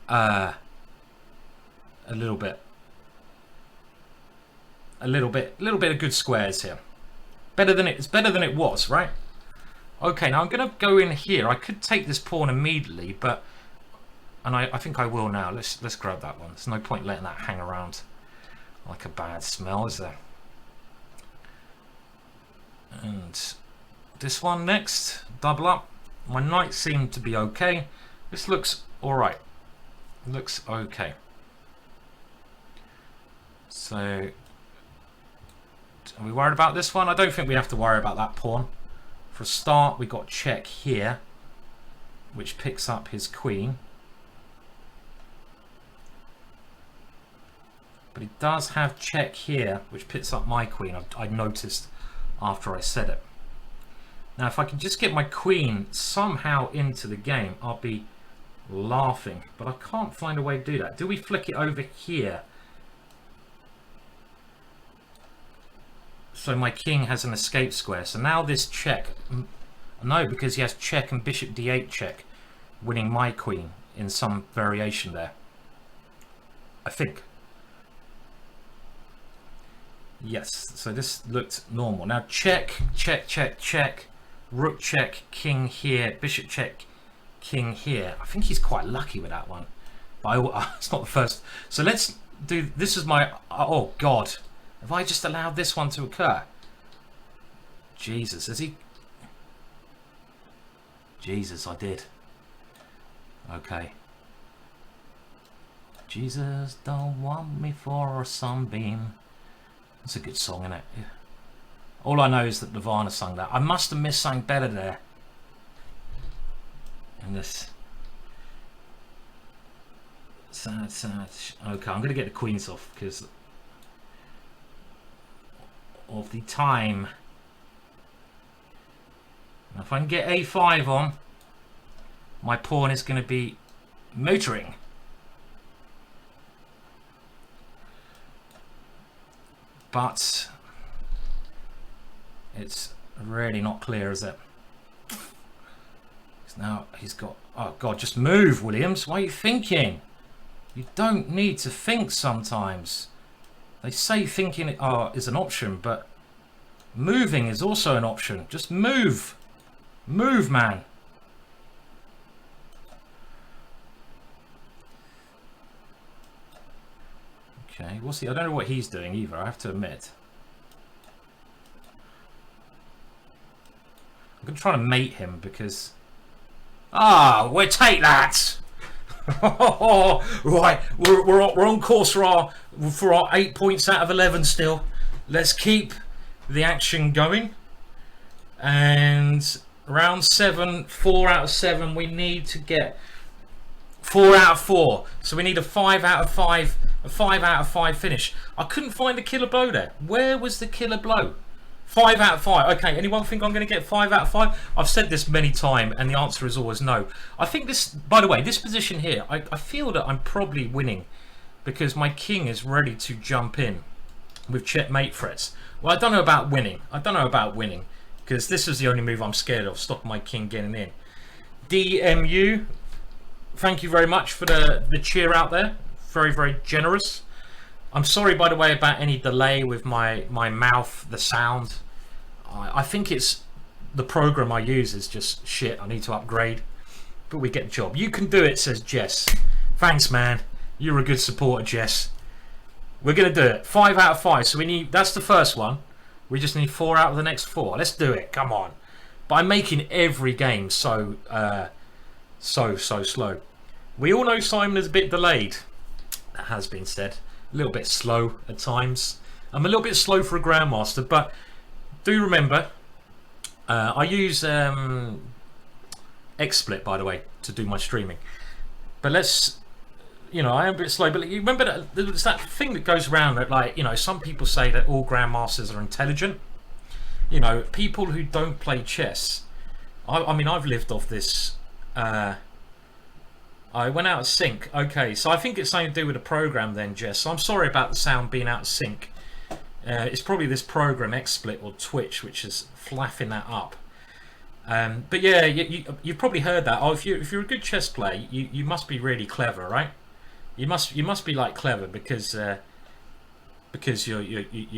a little bit of good squares here. It's better than it was, right? Okay, now I'm gonna go in here. I could take this pawn immediately, but I think I will now. Let's grab that one. There's no point letting that hang around like a bad smell, is there? And this one next, double up. My knight seemed to be okay. This looks all right. Looks okay. So, are we worried about this one? I don't think we have to worry about that pawn. For a start, we got check here, which picks up his queen. But he does have check here, which picks up my queen. I noticed after I said it. Now, if I can just get my queen somehow into the game, I'll be laughing. But I can't find a way to do that. Do we flick it over here? So my king has an escape square. So now this check, no, because he has check and bishop d8 check, winning my queen in some variation there. I think. Yes, so this looked normal. Now check, check, check, check, rook check, king here, bishop check, king here. I think he's quite lucky with that one. But it's not the first. So let's do, this is my, oh God. Have I just allowed this one to occur? Jesus, has he? Jesus, I did. Okay. Jesus don't want me for a sunbeam. That's a good song, isn't it? Yeah. All I know is that Nirvana sung that. I must have missed something better there. And this. Sad, sad. Okay, I'm going to get the queens off because of the time. Now if I can get a5 on, my pawn is going to be motoring. But it's really not clear, is it? Now he's got, oh God, just move, Williams. What are you thinking? You don't need to think sometimes. They say thinking is an option, but moving is also an option. Just move. Move, man. Okay, we'll see. I don't know what he's doing either, I have to admit. I'm going to try to mate him because... Ah, we'll take that! Right, we're on course for our 8 points out of 11 still. Let's keep the action going. And round 7, 4 out of 7, we need to get 4 out of 4. So we need a 5 out of 5, a 5 out of 5 finish. I couldn't find a killer blow there. Where was the killer blow? 5 out of 5. Okay, anyone think I'm going to get 5 out of 5? I've said this many times and the answer is always no. I think this, by the way, this position here, I feel that I'm probably winning because my king is ready to jump in with checkmate threats. Well, I don't know about winning. I don't know about winning because this is the only move I'm scared of, stopping my king getting in. DMU, thank you very much for the cheer out there. Very, very generous. I'm sorry, by the way, about any delay with my mouth, the sound. I think it's the program I use is just shit. I need to upgrade, but we get the job. You can do it, says Jess. Thanks, man. You're a good supporter, Jess. We're gonna do it. 5 out of 5. So we need. That's the first one. We just need 4 out of the next 4. Let's do it. Come on. But I'm making every game so slow. We all know Simon is a bit delayed. That has been said. A little bit slow at times. I'm a little bit slow for a Grandmaster, but do remember I use XSplit, by the way, to do my streaming. But let's, you know, I am a bit slow, but you remember that there's that thing that goes around that, like, you know, some people say that all Grandmasters are intelligent. you know, people who don't play chess. I mean, I've lived off this. I went out of sync. Okay, so I think it's something to do with the program then, Jess. So I'm sorry about the sound being out of sync. It's probably this program, XSplit or Twitch, which is flapping that up. But yeah, you've probably heard that. Oh, if you're a good chess player, you must be really clever, right? You must be like clever because you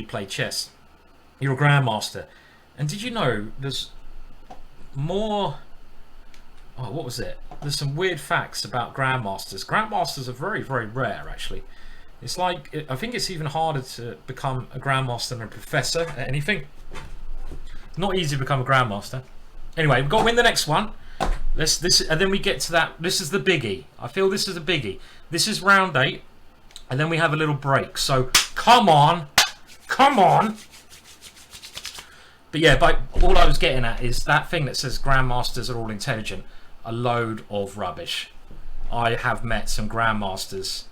play chess. You're a grandmaster. And did you know there's more? Oh, what was it? There's some weird facts about grandmasters. Grandmasters are very, very rare, actually. It's like, I think it's even harder to become a grandmaster than a professor at anything. Not easy to become a grandmaster. Anyway, we've got to win the next one. And then we get to that. This is the biggie. I feel this is a biggie. This is round 8, and then we have a little break. So come on, come on. But yeah, but all I was getting at is that thing that says grandmasters are all intelligent. A load of rubbish. I have met some grandmasters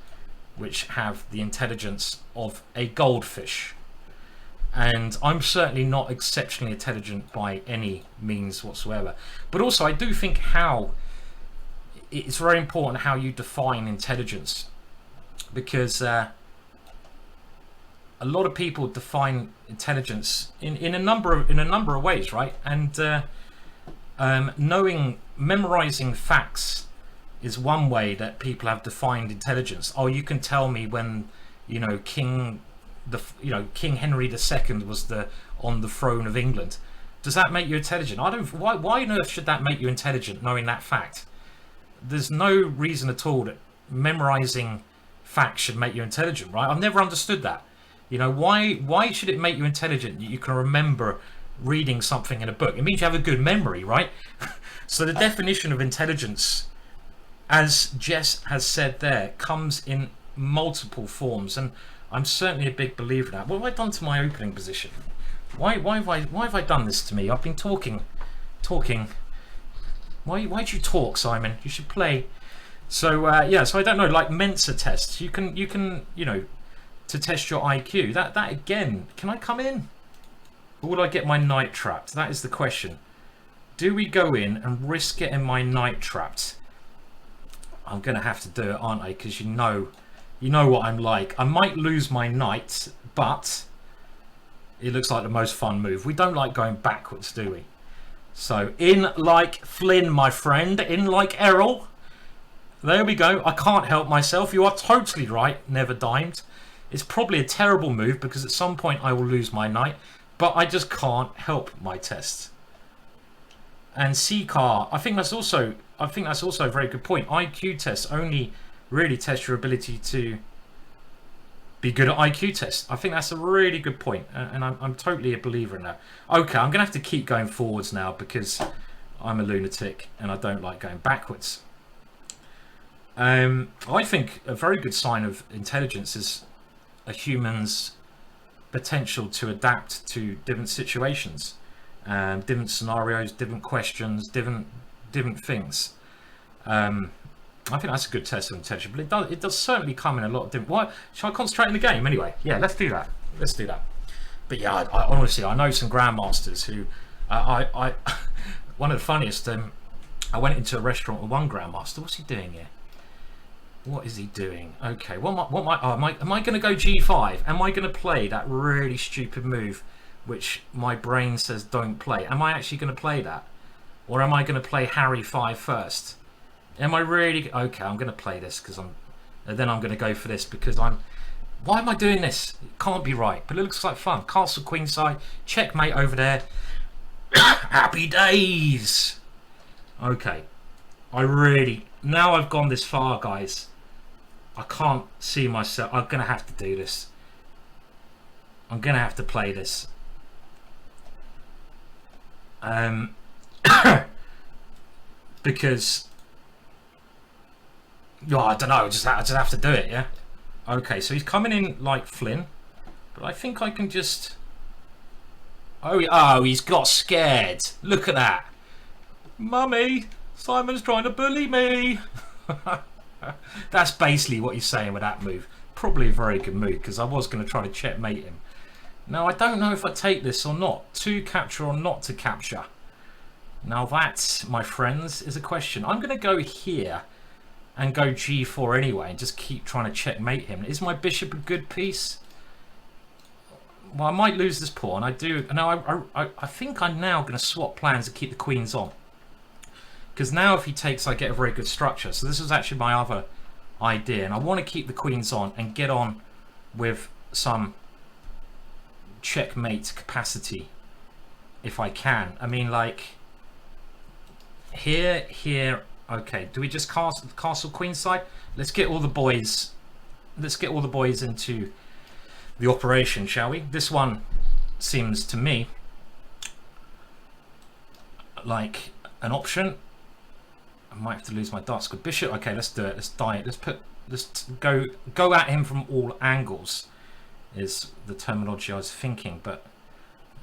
which have the intelligence of a goldfish, and I'm certainly not exceptionally intelligent by any means whatsoever. But also I do think how it's very important how you define intelligence, because a lot of people define intelligence in a number of ways, right? And memorizing facts is one way that people have defined intelligence. Oh, you can tell me when, you know, King Henry II was on the throne of England. Does that make you intelligent? I don't. Why on earth should that make you intelligent, knowing that fact? There's no reason at all that memorizing facts should make you intelligent, right? I've never understood that. You know, why should it make you intelligent? You can remember reading something in a book. It means you have a good memory, right? So the definition of intelligence, as Jess has said there, comes in multiple forms, and I'm certainly a big believer in that. What have I done to my opening position? Why have I done this to me? I've been talking. Why'd you talk, Simon? You should play. So yeah, so I don't know, like Mensa tests. You can you know, to test your IQ. That again, can I come in? Or would I get my knight trapped? That is the question. Do we go in and risk getting my knight trapped? I'm gonna have to do it, aren't I? Because you know what I'm like. I might lose my knight, but it looks like the most fun move. We don't like going backwards, do we? So in like Flynn, my friend. In like Errol. There we go. I can't help myself. You are totally right. Never dimed. It's probably a terrible move because at some point I will lose my knight, but I just can't help my test. And C-car, I think that's also a very good point. IQ tests only really test your ability to be good at IQ tests. I think that's a really good point, and I'm totally a believer in that. Okay, I'm gonna have to keep going forwards now because I'm a lunatic and I don't like going backwards. I think a very good sign of intelligence is a human's potential to adapt to different situations, different scenarios, different questions, different things. I think that's a good test of intelligence, but it does certainly come in a lot of different. Why shall I concentrate on the game anyway? Yeah, let's do that. But yeah, I honestly, I know some grandmasters who I one of the funniest. I went into a restaurant with one grandmaster. What's he doing here? What is he doing? Okay, am I going to go G5? Am I going to play that really stupid move which my brain says don't play? Am I actually going to play that? Or am I going to play Harry 5 first? Am I really? Okay, I'm going to play this because then I'm going to go for this because why am I doing this? It can't be right, but it looks like fun. Castle queenside, checkmate over there. Happy days. Okay, now I've gone this far, guys. I can't see myself. I'm going to have to do this. I'm going to have to play this. Because I don't know. I just have to do it. Yeah. Okay. So he's coming in like Flynn, but I think I can just. Oh, he's got scared. Look at that, Mummy. Simon's trying to bully me. That's basically what he's saying with that move. Probably a very good move because I was going to try to checkmate him. Now I don't know if I take this or not. To capture or not to capture. Now that, my friends, is a question. I'm going to go here and go g4 anyway and just keep trying to checkmate him. Is my bishop a good piece? Well, I might lose this pawn. I do. No, I think I'm now going to swap plans to keep the queens on. Because now if he takes, I get a very good structure. So this is actually my other idea. And I want to keep the queens on and get on with some checkmate capacity if I can. I mean, like, here. Okay, do we just castle queenside? Let's get all the boys. Let's get all the boys into the operation, shall we? This one seems to me like an option. I might have to lose my dark square bishop. Okay, let's do it. Let's die. Let's go at him from all angles. Is the terminology I was thinking, but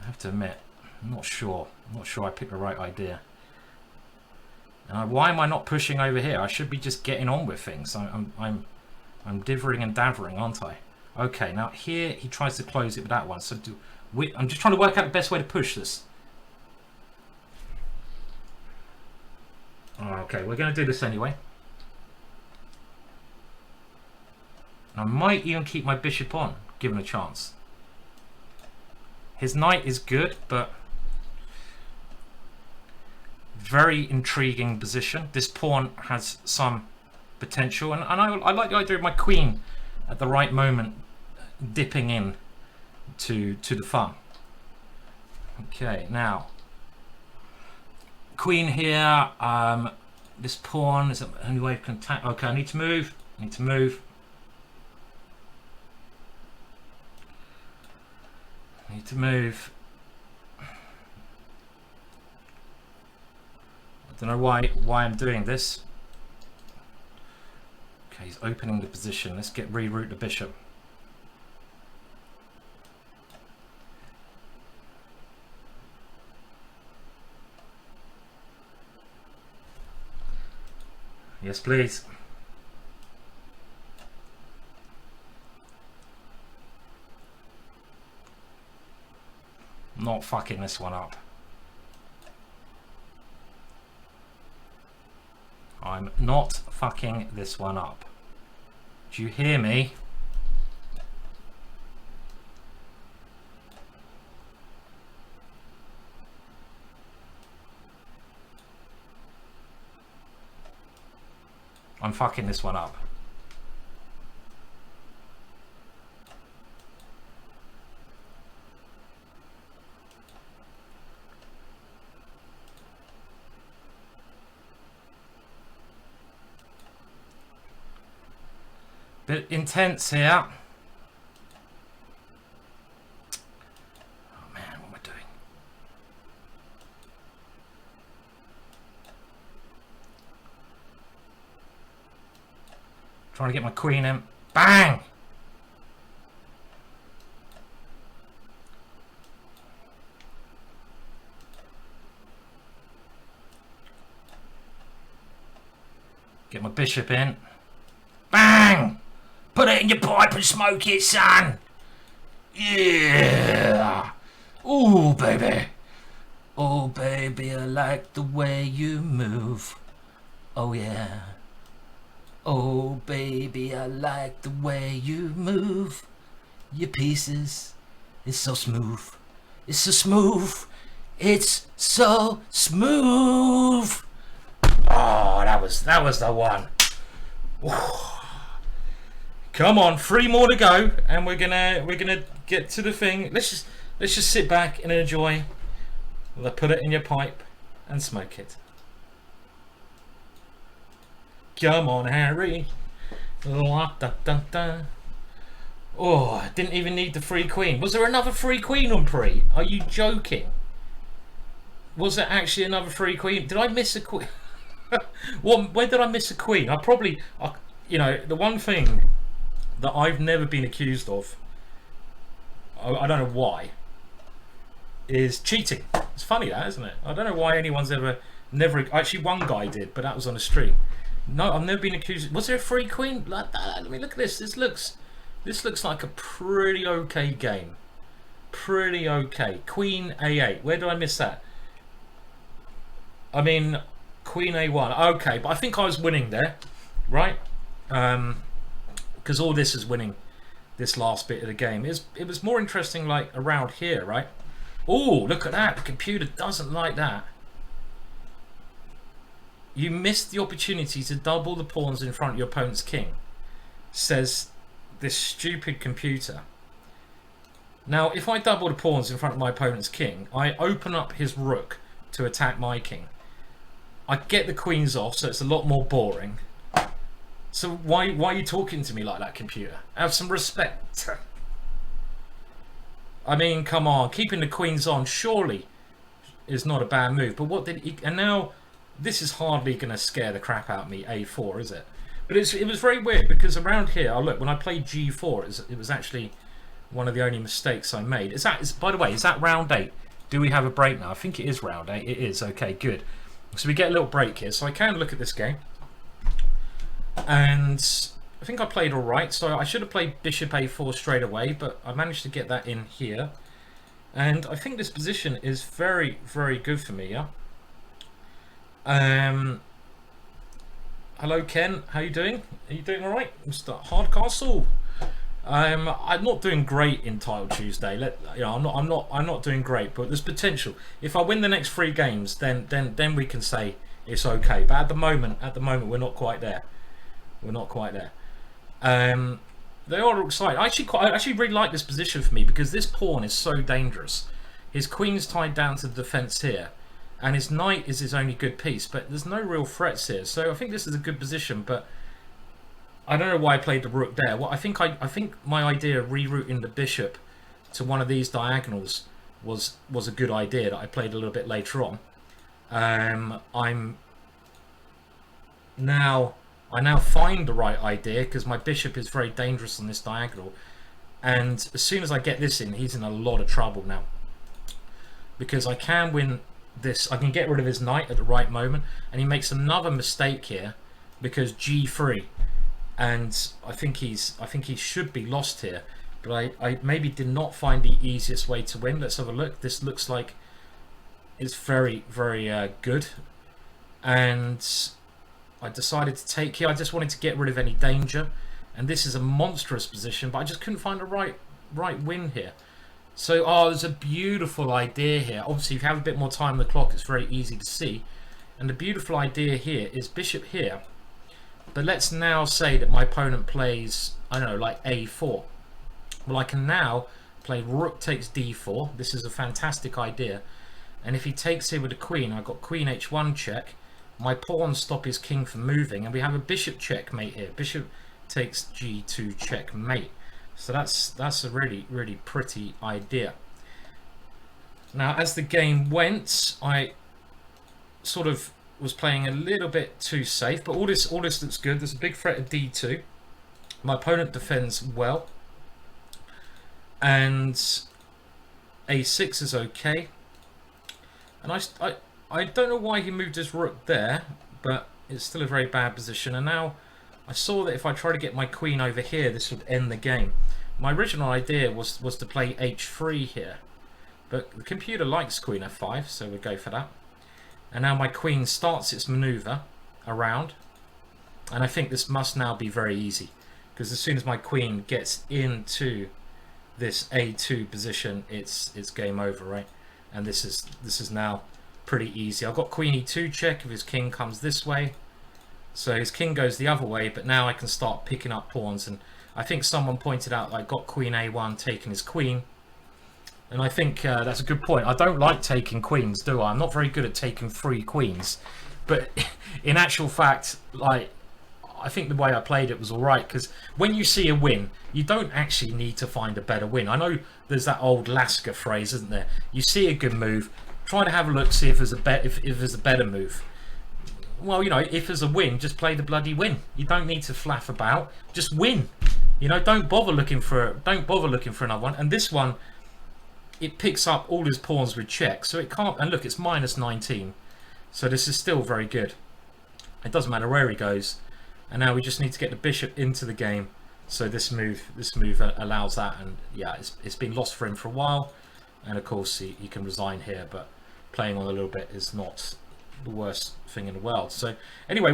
I have to admit, I'm not sure. I'm not sure I picked the right idea. Why am I not pushing over here? I should be just getting on with things. I'm divering and davering, aren't I? Okay, now here he tries to close it with that one. So I'm just trying to work out the best way to push this. Okay, we're going to do this anyway. I might even keep my bishop on, given a chance. His knight is good, but very intriguing position. This pawn has some potential, and I like the idea of my queen at the right moment dipping in to the fun. Okay, now queen here. This pawn is the only way of contact. Okay, I need to move. I need to move. I need to move. I don't know why I'm doing this. Okay, he's opening the position. Let's reroute the bishop. Yes, please. Not fucking this one up. I'm not fucking this one up. Do you hear me? I'm fucking this one up. Bit intense here. Oh man, what am I doing? Trying to get my queen in. Bang! Get my bishop in. Bang! Put it in your pipe and smoke it, son! Yeah! Ooh, baby! Oh, baby, I like the way you move. Oh, yeah. Oh, baby, I like the way you move. Your pieces, it's so smooth. It's so smooth. It's so smooth. Oh, that was the one. Ooh. Come on, 3 more to go, and we're gonna get to the thing. Let's just sit back and enjoy. Put it in your pipe and smoke it. Come on, Harry. Oh, I didn't even need the free queen. Was there another free queen on pre? Are you joking? Was there actually another free queen? Did I miss a queen? Where did I miss a queen? You know, the one thing that I've never been accused of, I don't know why, is cheating. It's funny that, isn't it? I don't know why anyone's never. Actually, one guy did, but that was on a stream. No, I've never been accused. Was there a free queen? Let me look at this. This looks like a pretty okay game. pretty okay. Queen A8. Where did I miss that? I mean, Queen A1. Okay, but I think I was winning there, right? Because all this is winning this last bit of the game. It was more interesting like around here, right? Oh, look at that. The computer doesn't like that. You missed the opportunity to double the pawns in front of your opponent's king, says this stupid computer. Now, if I double the pawns in front of my opponent's king, I open up his rook to attack my king. I get the queens off, so it's a lot more boring. So why are you talking to me like that, computer? Have some respect. I mean, come on, keeping the queens on surely is not a bad move. But what did he... And now, this is hardly going to scare the crap out of me, A4, is it? But it was very weird, because around here, oh look, when I played G4, it was actually one of the only mistakes I made. By the way, is that round 8? Do we have a break now? I think it is round 8. It is, okay, good. So we get a little break here, so I can look at this game. And I think I played alright, so I should have played Bishop A4 straight away, but I managed to get that in here. And I think this position is very, very good for me, yeah? Hello Ken, how you doing? Are you doing alright? Mr. Hardcastle. I'm not doing great in Title Tuesday. I'm not doing great, but there's potential. If I win the next 3 games, then we can say it's okay. But at the moment we're not quite there. We're not quite there. They are excited. I actually really like this position for me, because this pawn is so dangerous. His queen's tied down to the defense here, and his knight is his only good piece. But there's no real threats here, so I think this is a good position. But I don't know why I played the rook there. Well, I think my idea of rerouting the bishop to one of these diagonals was a good idea that I played a little bit later on. I now find the right idea, because my bishop is very dangerous on this diagonal, and as soon as I get this in, he's in a lot of trouble now, because I can win this. I can get rid of his knight at the right moment, and he makes another mistake here because G3. And I think he should be lost here, but I maybe did not find the easiest way to win. Let's have a look. This looks like it's very, very good, and I decided to take here. I just wanted to get rid of any danger, and this is a monstrous position, but I just couldn't find the right win here. So there's a beautiful idea here. Obviously, if you have a bit more time on the clock, it's very easy to see, and the beautiful idea here is bishop here. But let's now say that my opponent plays, I don't know, like A4. Well, I can now play rook takes D4. This is a fantastic idea. And if he takes here with the queen, I've got queen H1 check. My pawns stop his king from moving, and we have a bishop checkmate here. Bishop takes G2 checkmate. So that's a really, really pretty idea. Now, as the game went, I sort of was playing a little bit too safe, but all this looks good. There's a big threat of D2. My opponent defends well, and A6 is okay. And I don't know why he moved his rook there, but it's still a very bad position. And now I saw that if I try to get my queen over here, this would end the game. My original idea was to play H3 here, but the computer likes queen F5, so we'll go for that. And now my queen starts its maneuver around, and I think this must now be very easy, because as soon as my queen gets into this A2 position, it's game over, right? And this is now pretty easy. I've got queen E2 check if his king comes this way, so his king goes the other way, but now I can start picking up pawns. And I think someone pointed out I got queen A1 taking his queen. And I think that's a good point. I don't like taking queens, do I? I'm not very good at taking 3 queens. But in actual fact, like, I think the way I played it was alright, because when you see a win, you don't actually need to find a better win. I know there's that old Lasker phrase, isn't there? You see a good move, try to have a look, see if there's a better move. Well, you know, if there's a win, just play the bloody win. You don't need to flaff about. Just win. You know, don't bother looking for another one. And this one, it picks up all his pawns with check, so it can't. And look, it's minus 19, so this is still very good. It doesn't matter where he goes. And now we just need to get the bishop into the game So this move allows that, and yeah, it's been lost for him for a while, and of course he can resign here, but playing on a little bit is not the worst thing in the world. So anyway,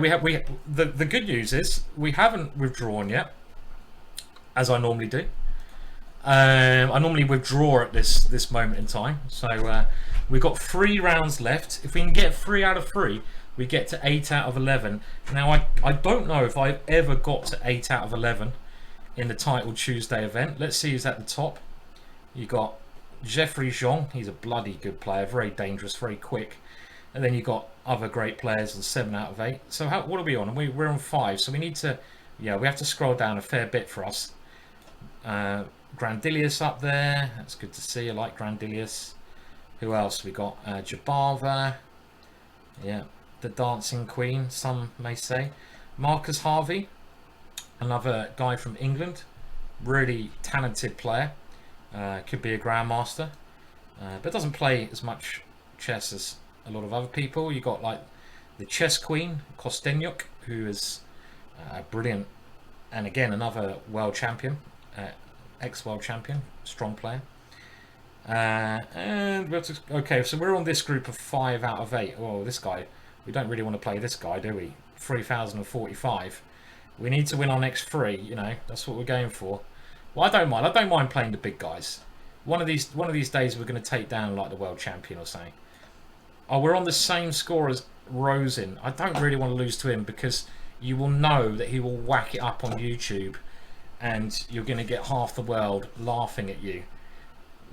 the good news is we haven't withdrawn yet, as I normally do. I normally withdraw at this moment in time. So we've got 3 rounds left. If we can get 3 out of 3, we get to 8 out of 11. Now I don't know if I've ever got to 8 out of 11 in the Title Tuesday event. Let's see who's at the top. You got Jeffrey Jean. He's a bloody good player, very dangerous, very quick. And then you got other great players on 7 out of 8. So what are we on? We're on 5. So we need to, yeah, we have to scroll down a fair bit for us. Grandilius up there. That's good to see. I like Grandilius. Who else? We got Jabava. Yeah, the Dancing Queen, some may say. Marcus Harvey, another guy from England. Really talented player. Could be a Grandmaster. But doesn't play as much chess as a lot of other people. You got like the Chess Queen, Kostenyuk, who is brilliant. And again, another world champion. Ex-world champion, strong player. And okay, so we're on this group of 5 out of 8. Oh, this guy, we don't really want to play this guy, do we? 3045. We need to win our next 3. You know, that's what we're going for. Well, I don't mind playing the big guys. One of these days we're going to take down like the world champion or something. Oh, we're on the same score as Rosen. I don't really want to lose to him, because you will know that he will whack it up on YouTube, and you're going to get half the world laughing at you,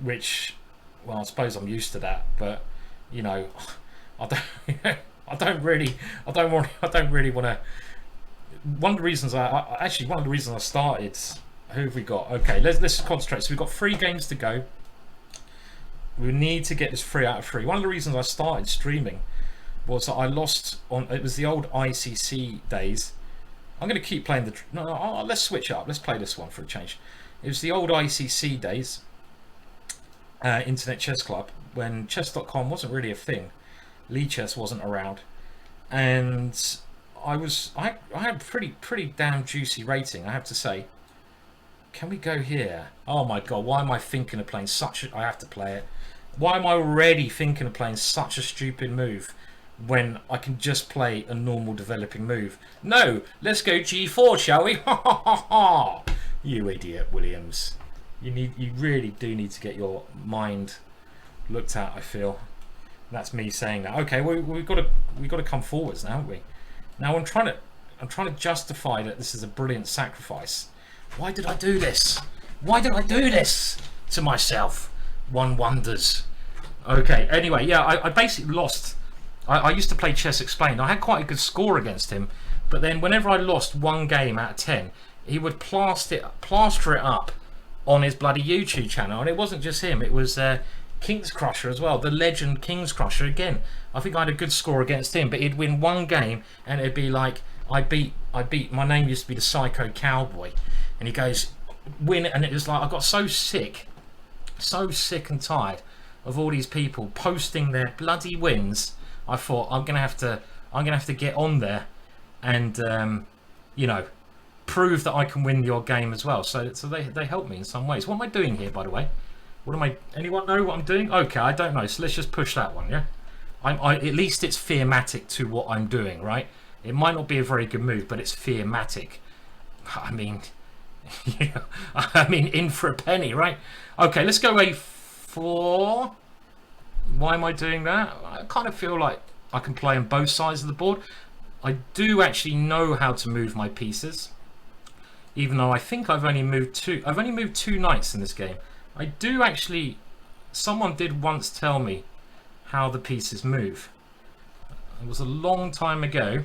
which, well, I suppose I'm used to that, but you know, I don't really want to. One of the reasons I started. Who have we got? Okay, let's concentrate. So we've got 3 games to go. We need to get this 3 out of 3. One of the reasons I started streaming was that I lost on. It was the old ICC days. I'm going to keep playing the... No, let's switch up. Let's play this one for a change. It was the old ICC days, Internet Chess Club, when chess.com wasn't really a thing. Lichess wasn't around. And I had pretty damn juicy rating, I have to say. Can we go here? Oh my god, why am I thinking of playing such a... I have to play it. Why am I already thinking of playing such a stupid move when I can just play a normal developing move? No, let's go G4, shall we? Ha ha ha ha! You idiot, Williams. You really do need to get your mind looked at, I feel. That's me saying that. Okay, we've got to come forwards now, haven't we? Now I'm trying to justify that this is a brilliant sacrifice. Why did I do this? Why did I do this to myself? One wonders. Okay, anyway, yeah, I basically lost. I used to play Chess Explained. I had quite a good score against him, but then whenever I lost 1 game out of 10, he would plaster it up on his bloody YouTube channel. And it wasn't just him, it was King's Crusher as well, the legend King's Crusher. Again, I think I had a good score against him, but he'd win 1 game and it'd be like, I beat, my name used to be the Psycho Cowboy. And he goes, win, and it was like, I got so sick and tired of all these people posting their bloody wins. I thought, I'm gonna have to get on there and you know, prove that I can win your game as well. So they helped me in some ways. What am I doing here, by the way? Anyone know what I'm doing? Okay, I don't know, so let's just push that one. Yeah, at least it's thematic to what I'm doing, right? It might not be a very good move, but it's thematic. I mean, yeah, I mean, in for a penny, right? Okay, let's go A4. Why am I doing that? I kind of feel like I can play on both sides of the board. I do actually know how to move my pieces, even though I think I've only moved 2. I've only moved 2 knights in this game. I do actually. Someone did once tell me how the pieces move. It was a long time ago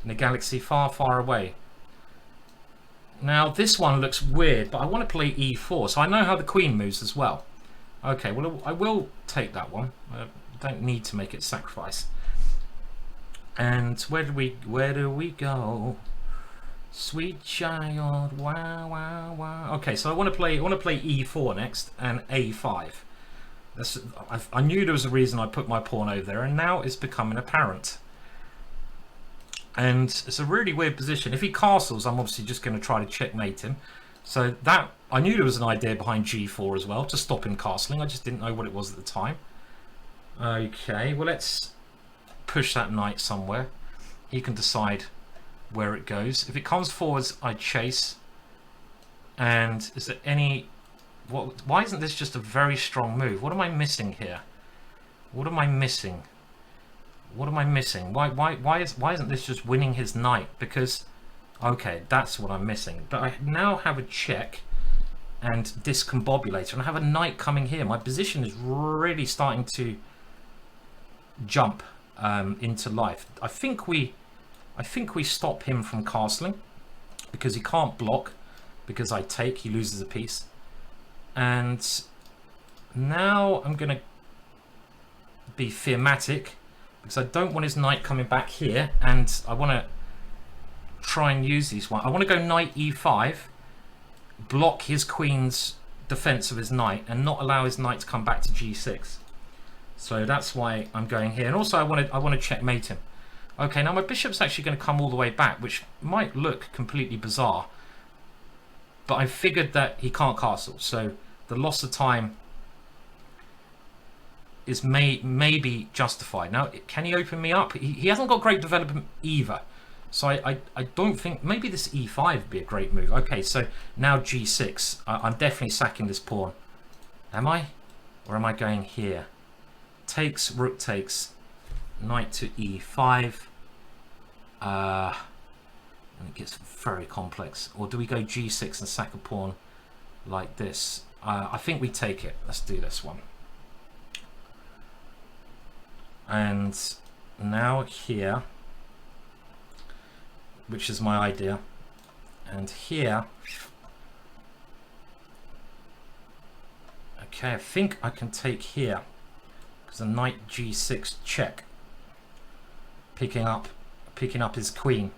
in a galaxy far, far away. Now this one looks weird, but I want to play E4, so I know how the queen moves as well. Okay, well I will take that one. I don't need to make it sacrifice. And where do we go? Sweet child, wow, wow, wow. Okay, so I want to play E4 next and A5. I knew there was a reason I put my pawn over there, and now it's becoming apparent. And it's a really weird position. If he castles, I'm obviously just going to try to checkmate him. So that, I knew there was an idea behind g4 as well, to stop him castling. I just didn't know what it was at the time. Okay, well, let's push that knight somewhere. He can decide where it goes. If it comes forwards, I chase. And is there any... why isn't this just a very strong move? What am I missing here? What am I missing? What am I missing? Why isn't this just winning his knight? Because, okay, that's what I'm missing. But I now have a check and discombobulator, and I have a knight coming here. My position is really starting to jump into life. I think we stop him from castling because he can't block. Because I take, he loses a piece. And now I'm going to be fearmatic because I don't want his knight coming back here, and I want to try and use these one. I want to go knight e5, block his queen's defense of his knight, and not allow his knight to come back to g6. So that's why I'm going here. And also I want to checkmate him. Okay, now my bishop's actually going to come all the way back, which might look completely bizarre. But I figured that he can't castle, so the loss of time is maybe justified. Now, can he open me up? He hasn't got great development either. So I don't think... Maybe this e5 would be a great move. Okay, so now g6. I'm definitely sacking this pawn. Am I? Or am I going here? Takes, rook takes, knight to e5. And it gets very complex. Or do we go g6 and sack a pawn like this? I think we take it. Let's do this one. And now here, which is my idea, and here, okay, I think I can take here because a knight g6 check, picking up his queen.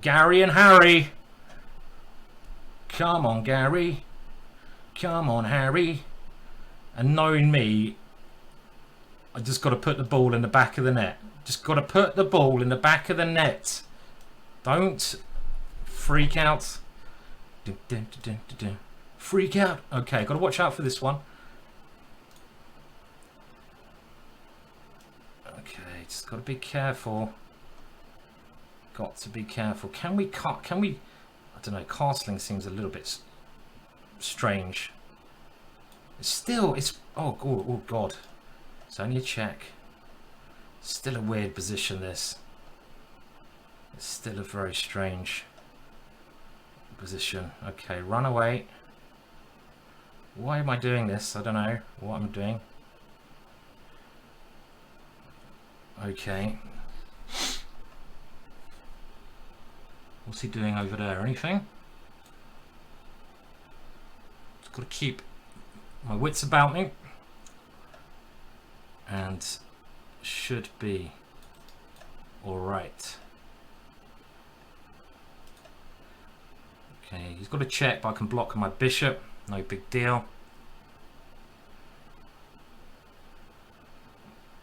Gary and Harry, come on, Gary, come on, Harry. And knowing me, I just got to put the ball in the back of the net. Just got to put the ball in the back of the net. Don't freak out. Freak out. Okay, got to watch out for this one. Okay, just got to be careful. Got to be careful. Can we cut? Can we? I don't know. Castling seems a little bit strange. It's still. It's. Oh God. It's only a check. Still a weird position, this. It's still a very strange position. Okay, run away. Why am I doing this? I don't know what I'm doing. Okay. What's he doing over there? Anything? Just got to keep my wits about me. And should be alright. Okay, he's got to check, but I can block my bishop. No big deal.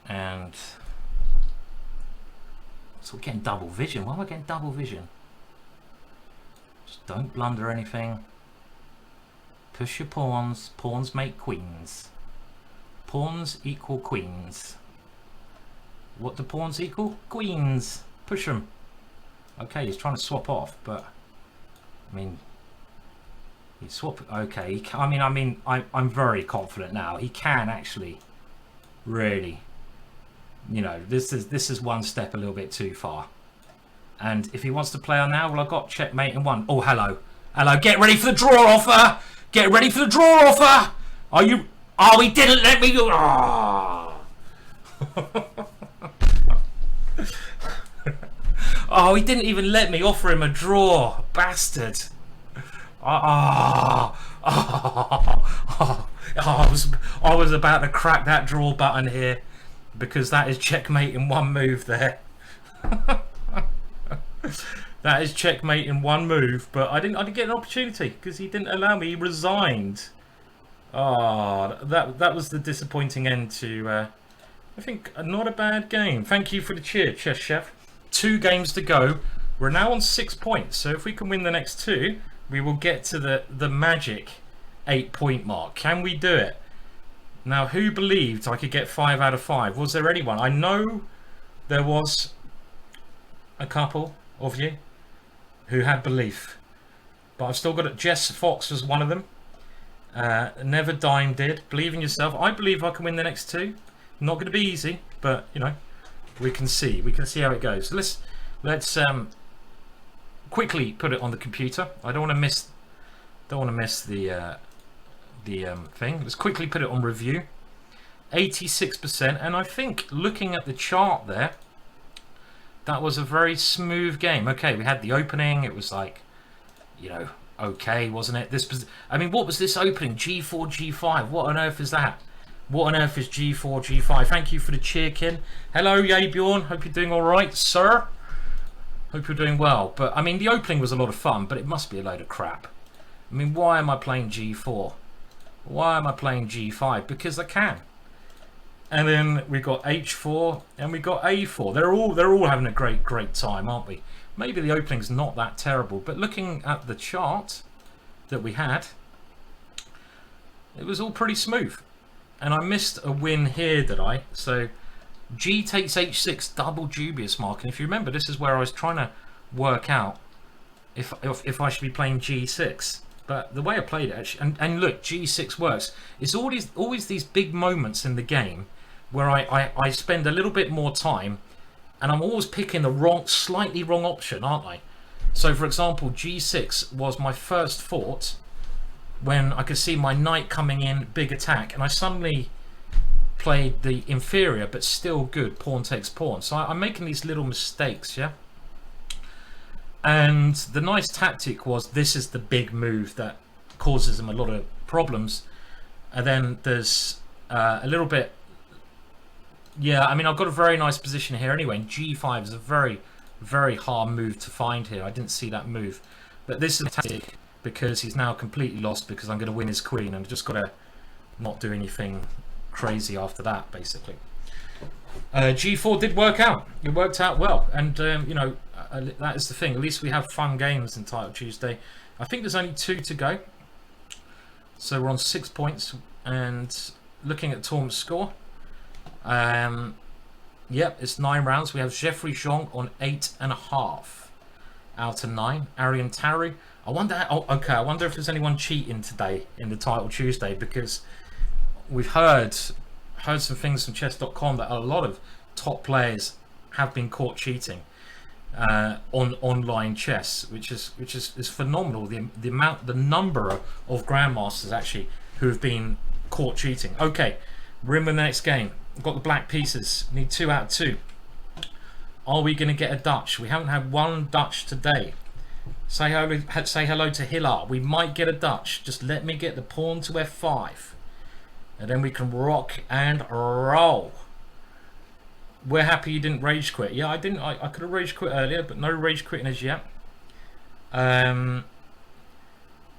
And so we're getting double vision. Why am I getting double vision? Just don't blunder anything. Push your pawns. Pawns make queens. Pawns equal queens. What do pawns equal? Queens. Push them. Okay, he's trying to swap off, but I mean, he swap. Okay, I'm very confident now. He can actually, really, you know, this is one step a little bit too far. And if he wants to play on now, well, I've got checkmate in one. Oh, hello, hello. Get ready for the draw offer. Get ready for the draw offer. Are you? Oh, he didn't let me go. Oh. Oh, he didn't even let me offer him a draw. Bastard. I was about to crack that draw button here because that is checkmate in one move there. That is checkmate in one move, but I didn't get an opportunity because he didn't allow me. He resigned. Oh, that was the disappointing end to I think not a bad game. Thank you for the cheer, Chess Chef. 2 games to go. We're now on 6 points, so if we can win the next 2, we will get to the magic 8-point mark. Can we do it? Now, who believed I could get 5 out of 5? Was there anyone? I know there was a couple of you who had belief, but I've still got it. Jess Fox was one of them. Never Dime did. Believe in yourself. I believe I can win the next 2. Not going to be easy, but you know, we can see. We can see how it goes. Let's quickly put it on the computer. I don't want to miss. Don't want to miss the thing. Let's quickly put it on review. 86%, and I think looking at the chart there, that was a very smooth game. Okay, we had the opening. It was like, you know, okay, wasn't it? I mean, what was this opening? G4, G5. What on earth is that? What on earth is G4, G5? Thank you for the cheer, Kin. Hello, Yay Bjorn. Hope you're doing all right, sir. Hope you're doing well. But I mean, the opening was a lot of fun, but it must be a load of crap. I mean, why am I playing G4? Why am I playing G5? Because I can. And then we got H4 and we got A4. They're all having a great time, aren't we? Maybe the opening's not that terrible, but looking at the chart that we had, it was all pretty smooth. And I missed a win here, did I? So G takes H6, double dubious mark. And if you remember, this is where I was trying to work out if I should be playing G6. But the way I played it, actually, and look, G6 works. It's always these big moments in the game where I spend a little bit more time, and I'm always picking the slightly wrong option, aren't I? So, for example, G6 was my first thought when I could see my knight coming in, big attack, and I suddenly played the inferior but still good pawn takes pawn. So I'm making these little mistakes, yeah? And the nice tactic was, this is the big move that causes them a lot of problems. And then there's a little bit, yeah, I mean, I've got a very nice position here anyway. And G5 is a very hard move to find here. I didn't see that move. But this is a tactic because he's now completely lost, because I'm going to win his queen, and I've just got to not do anything crazy after that, basically. G4 did work out. It worked out well. And, you know, that is the thing. At least we have fun games in Title Tuesday. I think there's only 2 to go. So we're on 6 points. And looking at tournament score, yep, it's 9 rounds. We have Jeffrey Zhong on 8.5 out of 9. Arian Taru. I wonder. Oh, okay. I wonder if there's anyone cheating today in the Title Tuesday, because we've heard some things from chess.com that a lot of top players have been caught cheating on online chess, which is phenomenal. The number of grandmasters actually who have been caught cheating. Okay, we're in the next game. We've got the black pieces. Need 2 out of 2. Are we going to get a Dutch? We haven't had one Dutch today. Say hello to Hilar. We might get a Dutch. Just let me get the pawn to F5. And then we can rock and roll. We're happy you didn't rage quit. Yeah, I didn't. I could have rage quit earlier, but no rage quitting as yet.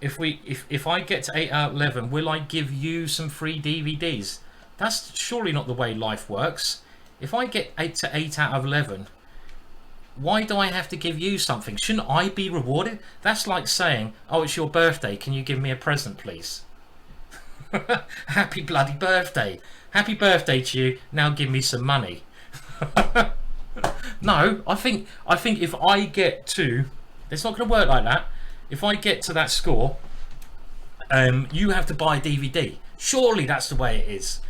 If I get to 8 out of 11, will I give you some free DVDs? That's surely not the way life works. If I get 8 out of 11, why do I have to give you something? Shouldn't I be rewarded? That's like saying, oh, it's your birthday, can you give me a present, please? Happy bloody birthday. Happy birthday to you. Now give me some money. No, I think if I get to, it's not going to work like that. If I get to that score, you have to buy a DVD. Surely that's the way it is.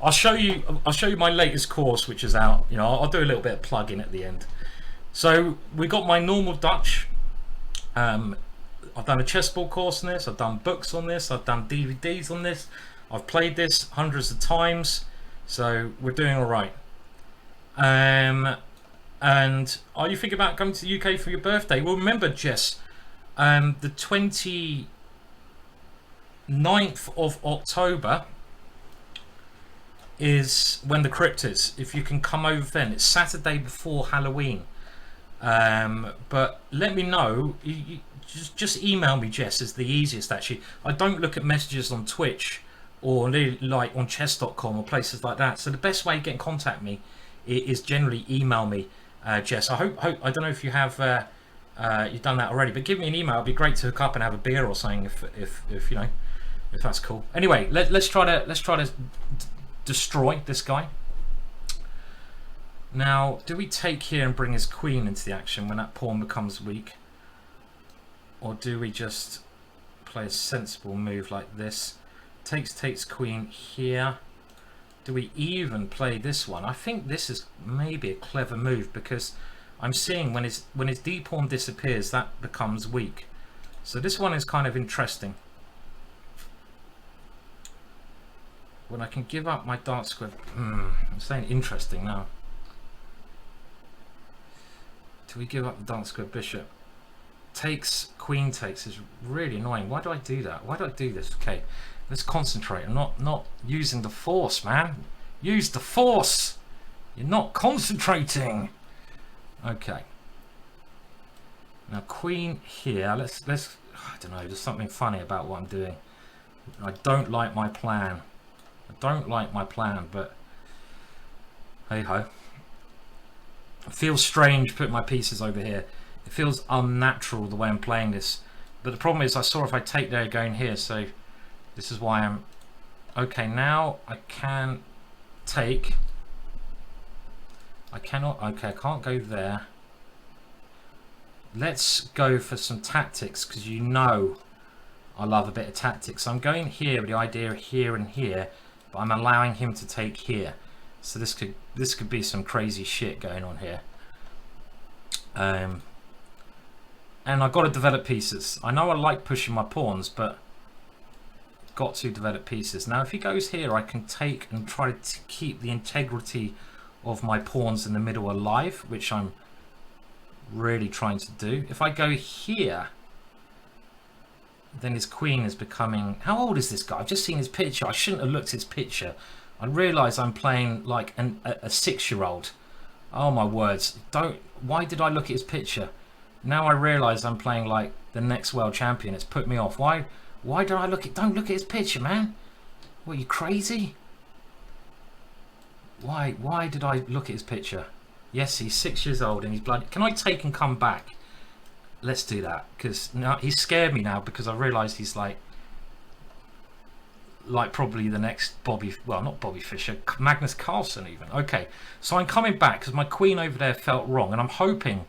I'll show you my latest course, which is out. You know, I'll do a little bit of plug-in at the end. So we got my normal Dutch. I've done a chessboard course on this. I've done books on this. I've done DVDs on this. I've played this hundreds of times. So we're doing all right. And are you thinking about coming to the UK for your birthday? Well, remember, Jess, the 29th of October is when the crypt is. If you can come over then. It's Saturday before Halloween. But let me know. Just email me, Jess, is the easiest actually. I don't look at messages on Twitch or like on chess.com or places like that. So the best way to get in contact with me is generally email me, Jess. I don't know if you have you've done that already, but give me an email. It'd be great to hook up and have a beer or something if you know, if that's cool. Anyway, let's try to destroy this guy. Now, do we take here and bring his queen into the action when that pawn becomes weak, or do we just play a sensible move like this? Takes queen here. Do we even play this one? I think this is maybe a clever move, because I'm seeing when his d pawn disappears, that becomes weak. So this one is kind of interesting. When I can give up my dark square, I'm saying interesting now. Do we give up the dark square bishop? Takes, queen takes is really annoying. Why do I do that? Why do I do this? Okay, let's concentrate. I'm not using the force, man. Use the force. You're not concentrating. Okay. Now queen here. Let's. I don't know. There's something funny about what I'm doing. I don't like my plan. I don't like my plan, but hey ho. It feels strange putting my pieces over here. It feels unnatural the way I'm playing this. But the problem is I saw if I take there going here, so this is why I'm... Okay, now I can take... I cannot... Okay, I can't go there. Let's go for some tactics, because you know I love a bit of tactics. So I'm going here with the idea of here and here, but I'm allowing him to take here. So this could be some crazy shit going on here. And I've got to develop pieces. I know I like pushing my pawns, but got to develop pieces. Now if he goes here, I can take and try to keep the integrity of my pawns in the middle alive, which I'm really trying to do. If I go here, then his queen is becoming... How old is this guy? I've just seen his picture. I shouldn't have looked at his picture. I realise I'm playing like a 6-year-old. Oh my words. Why did I look at his picture? Now I realise I'm playing like the next world champion. It's put me off. Why did I look at... Don't look at his picture, man. What, are you crazy? Why did I look at his picture? Yes, he's 6 years old and he's bloody... Can I take and come back? Let's do that. Because now he's scared me now, because I realised he's like probably the next Bobby, well, not Bobby Fischer, Magnus Carlsen even. Okay, so I'm coming back because my queen over there felt wrong, and I'm hoping,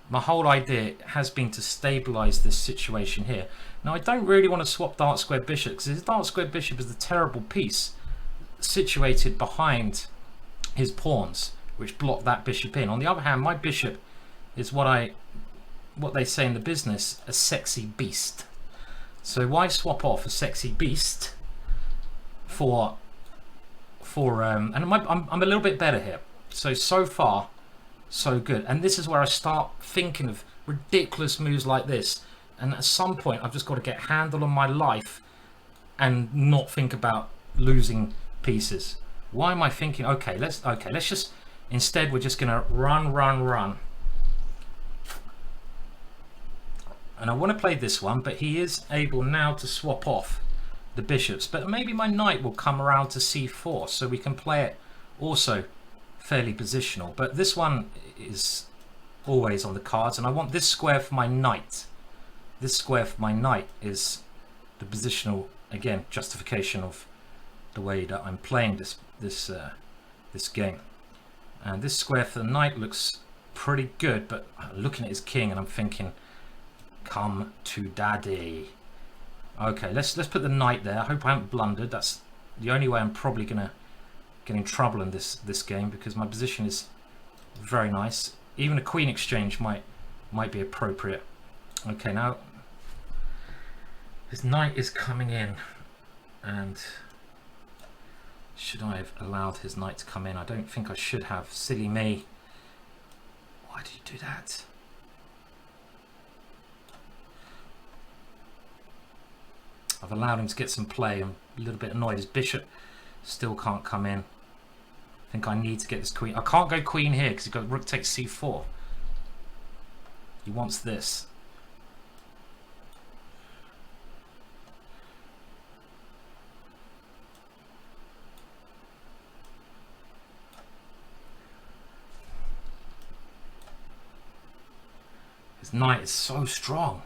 my whole idea has been to stabilize this situation here. Now I don't really want to swap dark square bishop, because his dark square bishop is the terrible piece situated behind his pawns, which block that bishop in. On the other hand, my bishop is what they say in the business, a sexy beast. So why swap off a sexy beast for and I'm a little bit better here. So far so good, and this is where I start thinking of ridiculous moves like this, and at some point I've just got to get a handle on my life and not think about losing pieces. Why am I thinking let's just, instead we're just gonna run, and I want to play this one, but he is able now to swap off the bishops, but maybe my knight will come around to c4, so we can play it also fairly positional. But this one is always on the cards, and I want this square for my knight. This square for my knight is the positional, again, justification of the way that I'm playing this game. And this square for the knight looks pretty good, but I'm looking at his king and I'm thinking, come to daddy. Okay, let's put the knight there. I hope I haven't blundered. That's the only way I'm probably gonna get in trouble in this game, because my position is very nice. Even a queen exchange might be appropriate. Okay, now his knight is coming in, and should I have allowed his knight to come in? I don't think I should have. Silly me. Why do you do that? I've allowed him to get some play. I'm a little bit annoyed. His bishop still can't come in. I think I need to get this queen. I can't go queen here because he's got rook takes c4. He wants this. This knight is so strong.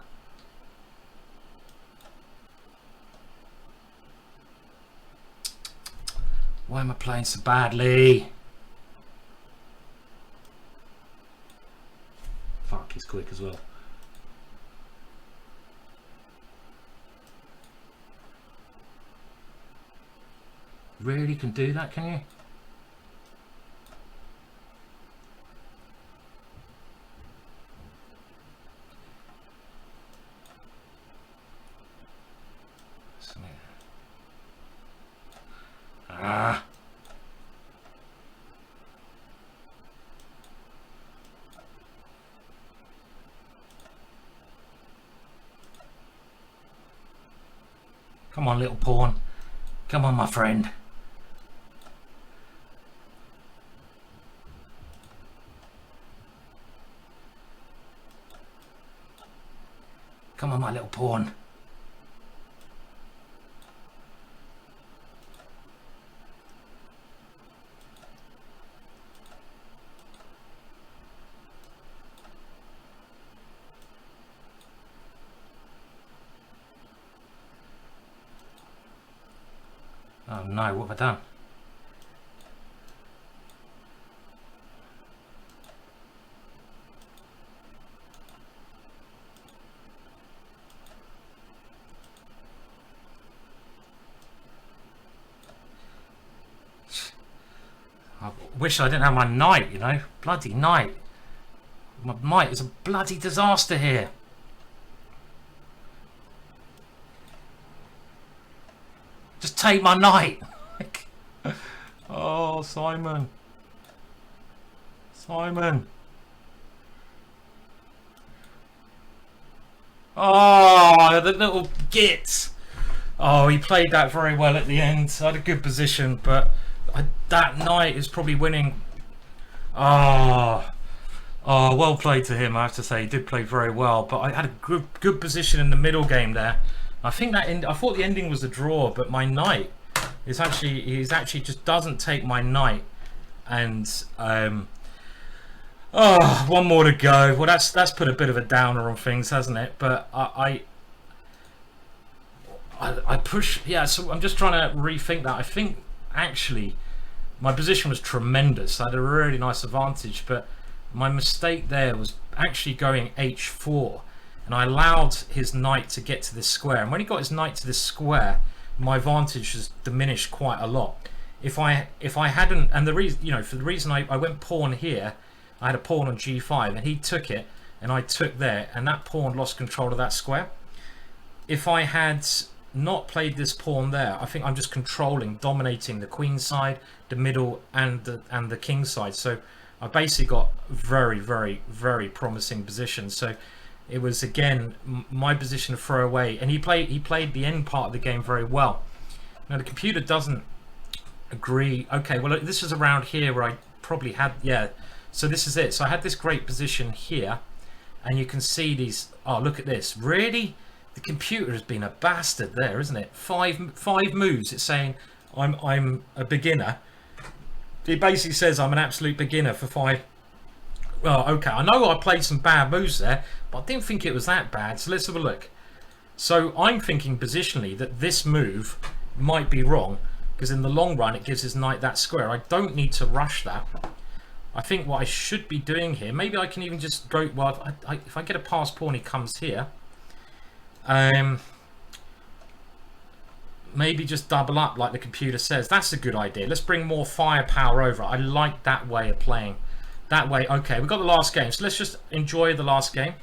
Why am I playing so badly? Fuck, he's quick as well. Really can do that, can you? Ah. Come on, little pawn. Come on, my friend. Come on, my little pawn. Oh no, what have I done? I wish I didn't have my knight, you know? Bloody knight. My knight is a bloody disaster here. Just take my knight. Oh, Simon. Simon. Oh, the little git. Oh, he played that very well at the end. I had a good position, but that knight is probably winning. Oh, well played to him, I have to say. He did play very well, but I had a good position in the middle game there. I think that I thought the ending was a draw, but my knight is he's actually just doesn't take my knight, and oh, one more to go. Well, that's put a bit of a downer on things, hasn't it? But I push, yeah. So I'm just trying to rethink that. I think actually my position was tremendous. I had a really nice advantage, but my mistake there was actually going h4. And I allowed his knight to get to this square. And when he got his knight to this square, my advantage has diminished quite a lot. If I hadn't, and the reason, you know, for the reason I went pawn here, I had a pawn on g5, and he took it, and I took there, and that pawn lost control of that square. If I had not played this pawn there, I think I'm just dominating the queen side, the middle, and the king side. So I basically got very, very, very promising positions. So it was again my position to throw away, and he played the end part of the game very well. Now the computer doesn't agree. Okay, well this is around here where I probably had, yeah. So this is it. So I had this great position here, and you can see these. Oh, look at this! Really, the computer has been a bastard there, isn't it? Five moves. It's saying I'm a beginner. It basically says I'm an absolute beginner for 5. Well, okay, I know I played some bad moves there, but I didn't think it was that bad. So let's have a look. So I'm thinking positionally that this move might be wrong, because in the long run it gives his knight that square. I don't need to rush that. I think what I should be doing here, maybe I can even just go, well, if I get a pass pawn, he comes here. Maybe just double up like the computer says. That's a good idea. Let's bring more firepower over. I like that way of playing. That way, okay, we've got the last game, so let's just enjoy the last game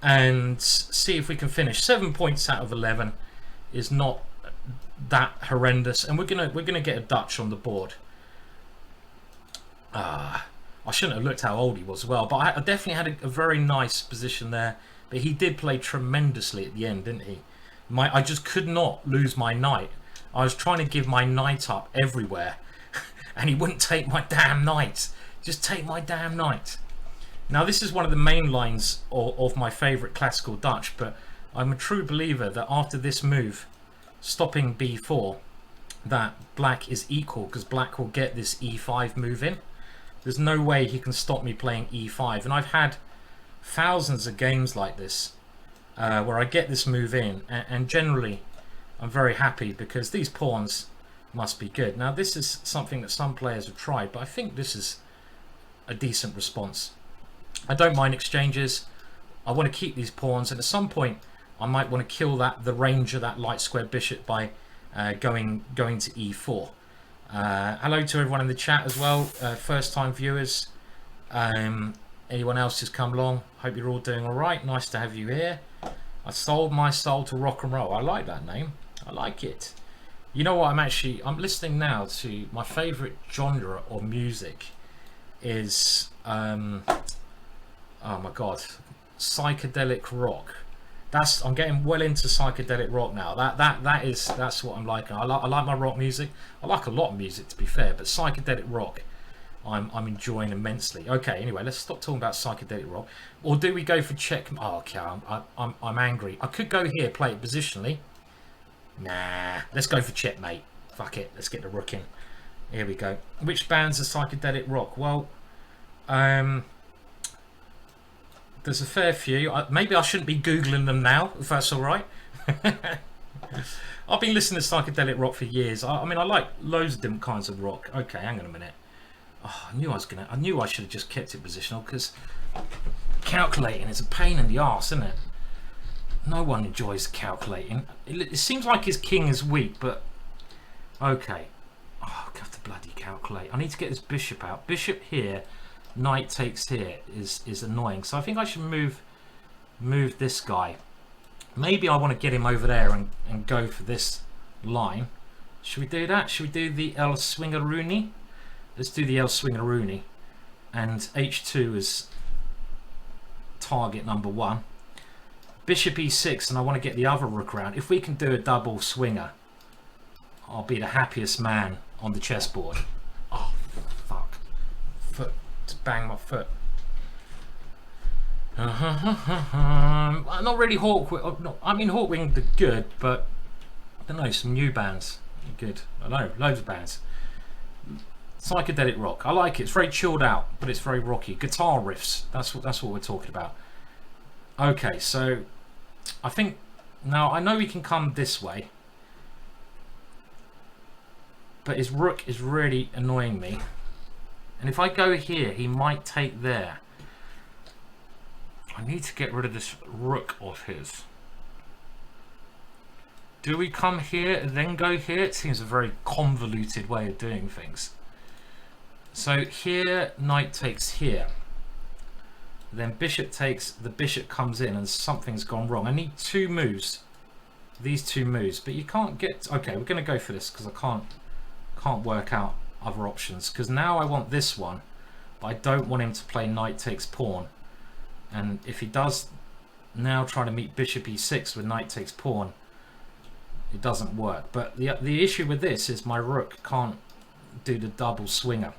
and see if we can finish. 7 points out of 11 is not that horrendous, and we're gonna get a Dutch on the board. I shouldn't have looked how old he was as well, but I definitely had a very nice position there. But he did play tremendously at the end, didn't he? I just could not lose my knight. I was trying to give my knight up everywhere, and he wouldn't take my damn knight. Just take my damn knight. Now this is one of the main lines of my favourite classical Dutch, but I'm a true believer that after this move, stopping b4, that black is equal, because black will get this e5 move in. There's no way he can stop me playing e5, and I've had thousands of games like this where I get this move in, and generally I'm very happy because these pawns must be good. Now this is something that some players have tried, but I think this is a decent response. I don't mind exchanges. I want to keep these pawns, and at some point I might want to kill the range of that light square bishop by going to e4. Hello to everyone in the chat as well, first time viewers. Anyone else who's come along, hope you're all doing all right. Nice to have you here. I sold my soul to rock and roll. I like that name. I like it. You know what, I'm listening now to my favorite genre of music is oh my god, psychedelic rock. I'm getting well into psychedelic rock now. That's what I'm liking. I like my rock music. I like a lot of music, to be fair, but psychedelic rock I'm enjoying immensely. Okay, anyway, let's stop talking about psychedelic rock. Or do we go for check? Oh, okay, I'm angry. I could go here, play it positionally. Nah, let's go for checkmate. Fuck it, let's get the rook in. Here we go. Which bands are psychedelic rock? Well, there's a fair few. Maybe I shouldn't be googling them now, if that's all right. I've been listening to psychedelic rock for years. I mean, I like loads of different kinds of rock. Okay, hang on a minute. Oh, I knew I should have just kept it positional, because calculating is a pain in the arse, isn't it? No one enjoys calculating. It seems like his king is weak, but okay. Oh, I have to bloody calculate. I need to get this bishop out. Bishop here, knight takes here is annoying. So I think I should move this guy. Maybe I want to get him over there and go for this line. Should we do that? Should we do the El Swingaroonie? Let's do the El Swingaroonie. And h2 is target number 1. Bishop e6, and I want to get the other rook around. If we can do a double swinger, I'll be the happiest man on the chessboard. Oh, fuck. Foot. Just bang my foot. I'm not really Hawkwing. No, I mean, Hawkwing are good, but I don't know, some new bands are good. I know, loads of bands. Psychedelic rock. I like it. It's very chilled out, but it's very rocky. Guitar riffs. That's what we're talking about. Okay, so I think now I know we can come this way, but his rook is really annoying me. And if I go here, he might take there. I need to get rid of this rook of his. Do we come here and then go here? It seems a very convoluted way of doing things. So here, knight takes here. Then bishop takes, the bishop comes in, and something's gone wrong. I need two moves. These two moves, but you can't get... Okay, we're going to go for this because I can't work out other options. Because now I want this one, but I don't want him to play knight takes pawn. And if he does now try to meet bishop e6 with knight takes pawn, it doesn't work. But the issue with this is my rook can't do the double swinger,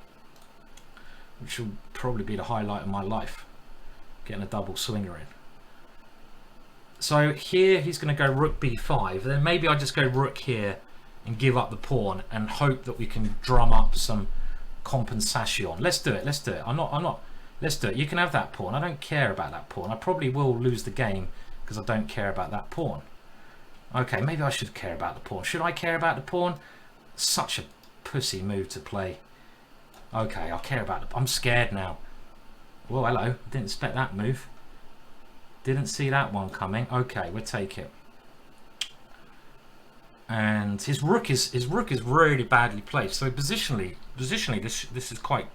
which will probably be the highlight of my life, getting a double swinger in. So here he's going to go rook b5. Then maybe I just go rook here and give up the pawn and hope that we can drum up some compensation. Let's do it. Let's do it. I'm not. Let's do it. You can have that pawn. I don't care about that pawn. I probably will lose the game because I don't care about that pawn. Okay, maybe I should care about the pawn. Should I care about the pawn? Such a pussy move to play. Okay, I'll care about the... I'm scared now. Whoa, hello. Didn't expect that move. Didn't see that one coming. Okay, we'll take it. And his rook is really badly placed. So positionally, this is quite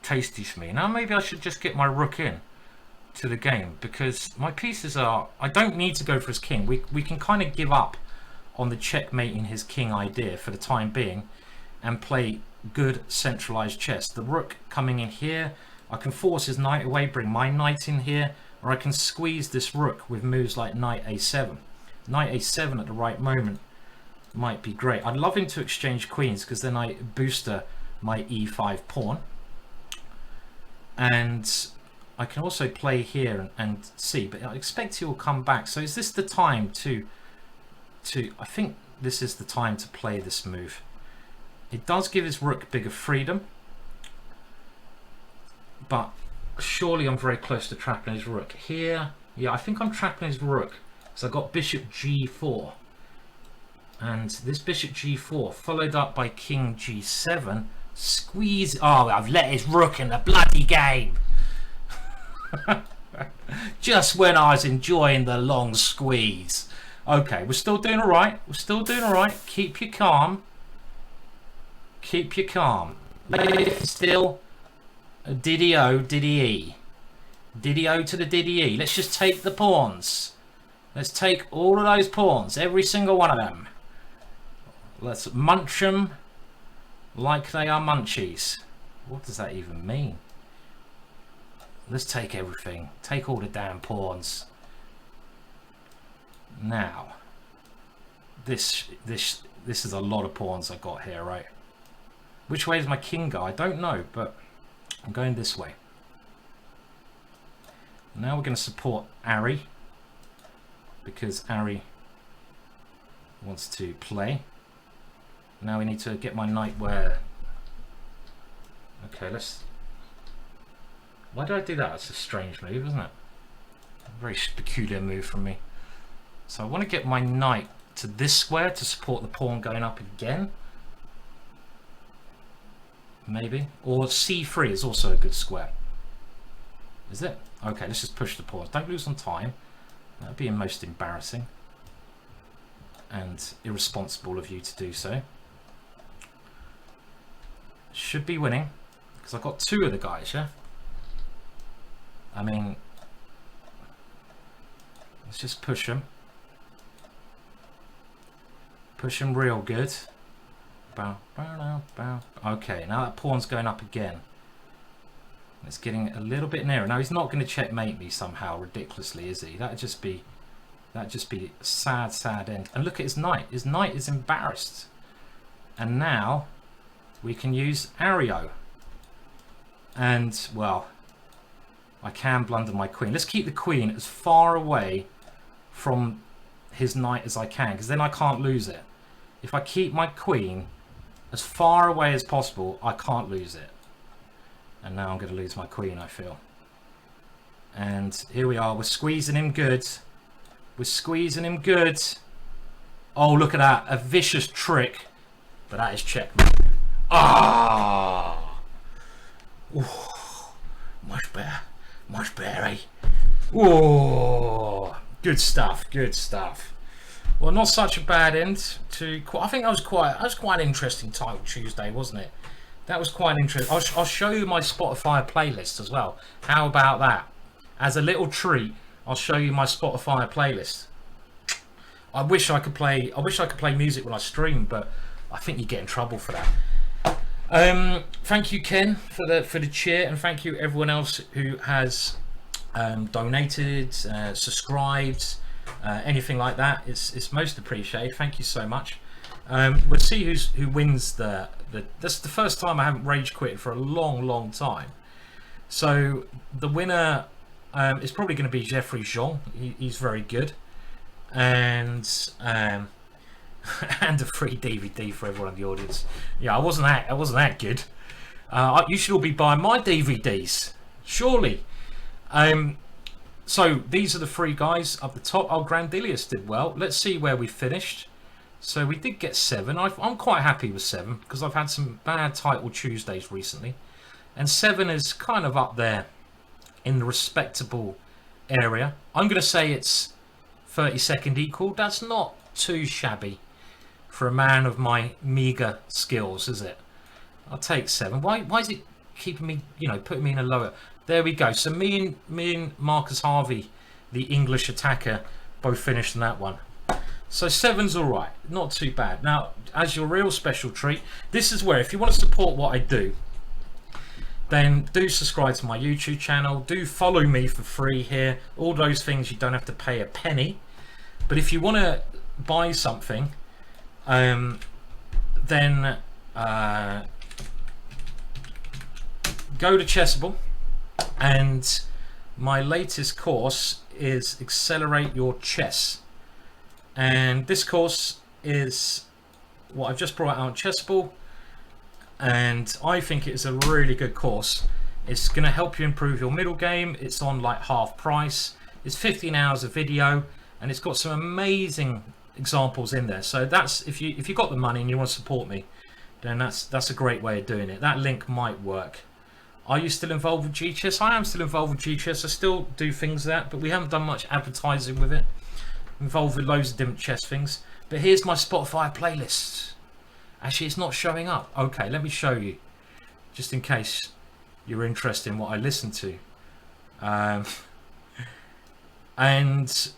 tasty for me. Now maybe I should just get my rook in to the game, because my pieces are... I don't need to go for his king. We can kind of give up on the checkmating his king idea for the time being and play good centralized chess. The rook coming in here, I can force his knight away, bring my knight in here, or I can squeeze this rook with moves like knight a7. Knight a7 at the right moment might be great. I'd love him to exchange queens, because then I booster my e5 pawn. And I can also play here and see, but I expect he will come back. So is this the time to I think this is the time to play this move. It does give his rook bigger freedom, but surely I'm very close to trapping his rook here. Yeah, I think I'm trapping his rook. So I've got bishop g4. And this bishop g4 followed up by king g7. Squeeze. Oh, I've let his rook in the bloody game. Just when I was enjoying the long squeeze. Okay, we're still doing all right. We're still doing all right. Keep you calm. Keep you calm. Still diddy-o, diddy-e. Diddy-o to the diddy-e. Let's just take the pawns. Let's take all of those pawns. Every single one of them. Let's munch them like they are munchies. What does that even mean? Let's take everything. Take all the damn pawns. Now, this is a lot of pawns I got here, right? Which way is my king go? I don't know, but I'm going this way. Now we're going to support Ari, because Ari wants to play. Now we need to get my knight where... Okay, let's... Why did I do that? That's a strange move, isn't it? A very peculiar move from me. So I want to get my knight to this square to support the pawn going up again. Maybe. Or c3 is also a good square. Is it? Okay, let's just push the pawns. Don't lose on time. That would be most embarrassing. And irresponsible of you to do so. Should be winning. Because I've got two of the guys, yeah? I mean... Let's just push them. Push them real good. Bow, bow, bow. Okay, now that pawn's going up again. It's getting a little bit nearer. Now he's not going to checkmate me somehow ridiculously, is he? That'd just be a sad, sad end. And look at his knight. His knight is embarrassed. And now we can use Ario. And well, I can blunder my queen. Let's keep the queen as far away from his knight as I can, because then I can't lose it. If I keep my queen as far away as possible, I can't lose it. And now I'm going to lose my queen, I feel. And here we are. We're squeezing him good. We're squeezing him good. Oh, look at that. A vicious trick. But that is checkmate. Ah! Oh, much better. Much better, eh? Oh, good stuff. Good stuff. Well, not such a bad end to... I think that was quite an interesting title Tuesday, wasn't it? That was quite interesting. I'll show you my Spotify playlist as well. How about that? As a little treat, I'll show you my Spotify playlist. I wish I could play music when I stream, but I think you get in trouble for that. Thank you, Ken, for the cheer, and thank you everyone else who has donated, subscribed, anything like that. It's most appreciated. Thank you so much. We'll see who wins the. That's the first time I haven't rage quitted for a long time. So the winner is probably going to be Jeffrey Jean. He's very good, and and a free DVD for everyone in the audience. Yeah, I wasn't that good. You should all be buying my DVDs, surely. So these are the three guys up the top. Oh, Grandilius did well. Let's see where we finished. So we did get 7. I'm quite happy with 7 because I've had some bad title Tuesdays recently. And 7 is kind of up there in the respectable area. I'm going to say it's 32nd equal. That's not too shabby for a man of my meager skills, is it? I'll take 7. Why is it keeping me, putting me in a lower... There we go. So me and Marcus Harvey, the English attacker, both finished in that one. So 7's all right, not too bad. Now, as your real special treat, this is where, if you want to support what I do, then do subscribe to my YouTube channel. Do follow me for free here. All those things, you don't have to pay a penny. But if you want to buy something, then go to Chessable, and my latest course is Accelerate Your Chess. And this course is what I've just brought out on Chessable, and I think it is a really good course. It's going to help you improve your middle game. It's on like half price. It's 15 hours of video, and it's got some amazing examples in there. So that's, if you got the money and you want to support me, then that's a great way of doing it. That link might work. Are you still involved with GChess? I am still involved with GChess. I still do things that, but we haven't done much advertising with it. I'm involved with loads of different chess things. But here's my Spotify playlist. Actually, it's not showing up. Okay, let me show you, just in case you're interested in what I listen to. And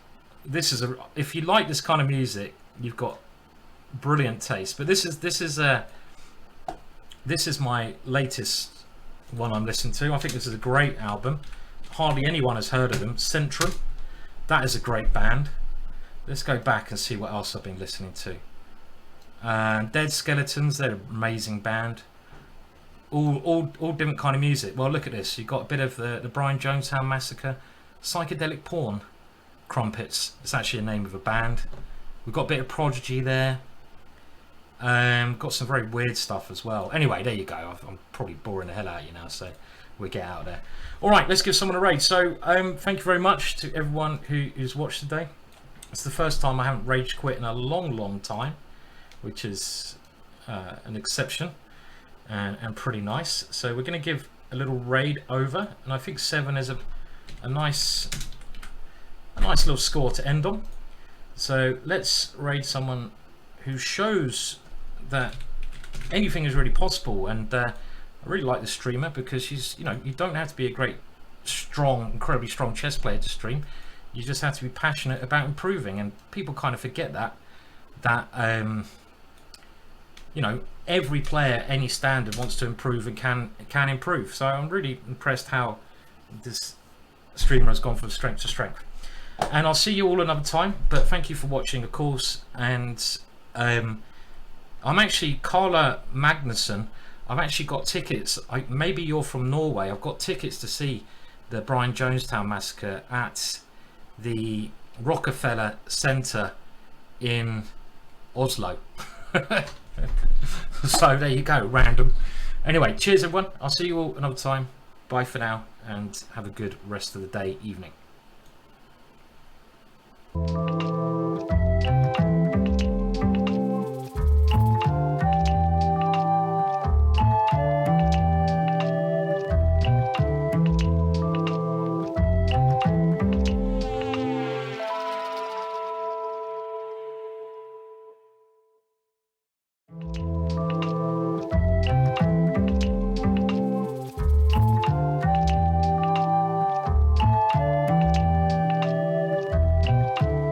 this is if you like this kind of music, you've got brilliant taste. But this is my latest one I'm listening to. I think this is a great album. Hardly anyone has heard of them. Centrum. That is a great band. Let's go back and see what else I've been listening to. Dead Skeletons, they're an amazing band. All different kind of music. Well, look at this. You've got a bit of the Brian Jonestown Massacre. Psychedelic Porn. Crumpets. It's actually the name of a band. We've got a bit of Prodigy there. Got some very weird stuff as well. Anyway, there you go. I'm probably boring the hell out of you now, so we'll get out of there. All right, let's give someone a raid. So thank you very much to everyone who's watched today. It's the first time I haven't rage quit in a long time, which is an exception and pretty nice. So we're going to give a little raid over, and I think 7 is a nice little score to end on. So let's raid someone who shows that anything is really possible. And I really like the streamer because she's, you don't have to be a great, incredibly strong chess player to stream. You just have to be passionate about improving, and people kind of forget that every player, any standard, wants to improve and can improve. So I'm really impressed how this streamer has gone from strength to strength. And I'll see you all another time, but thank you for watching, of course. And I'm actually Carla Magnusson. I've actually got tickets. Maybe you're from Norway. I've got tickets to see the Brian Jonestown Massacre at the Rockefeller Center in Oslo. So there you go, random. Anyway, cheers everyone. I'll see you all another time. Bye for now, and have a good rest of the day, evening.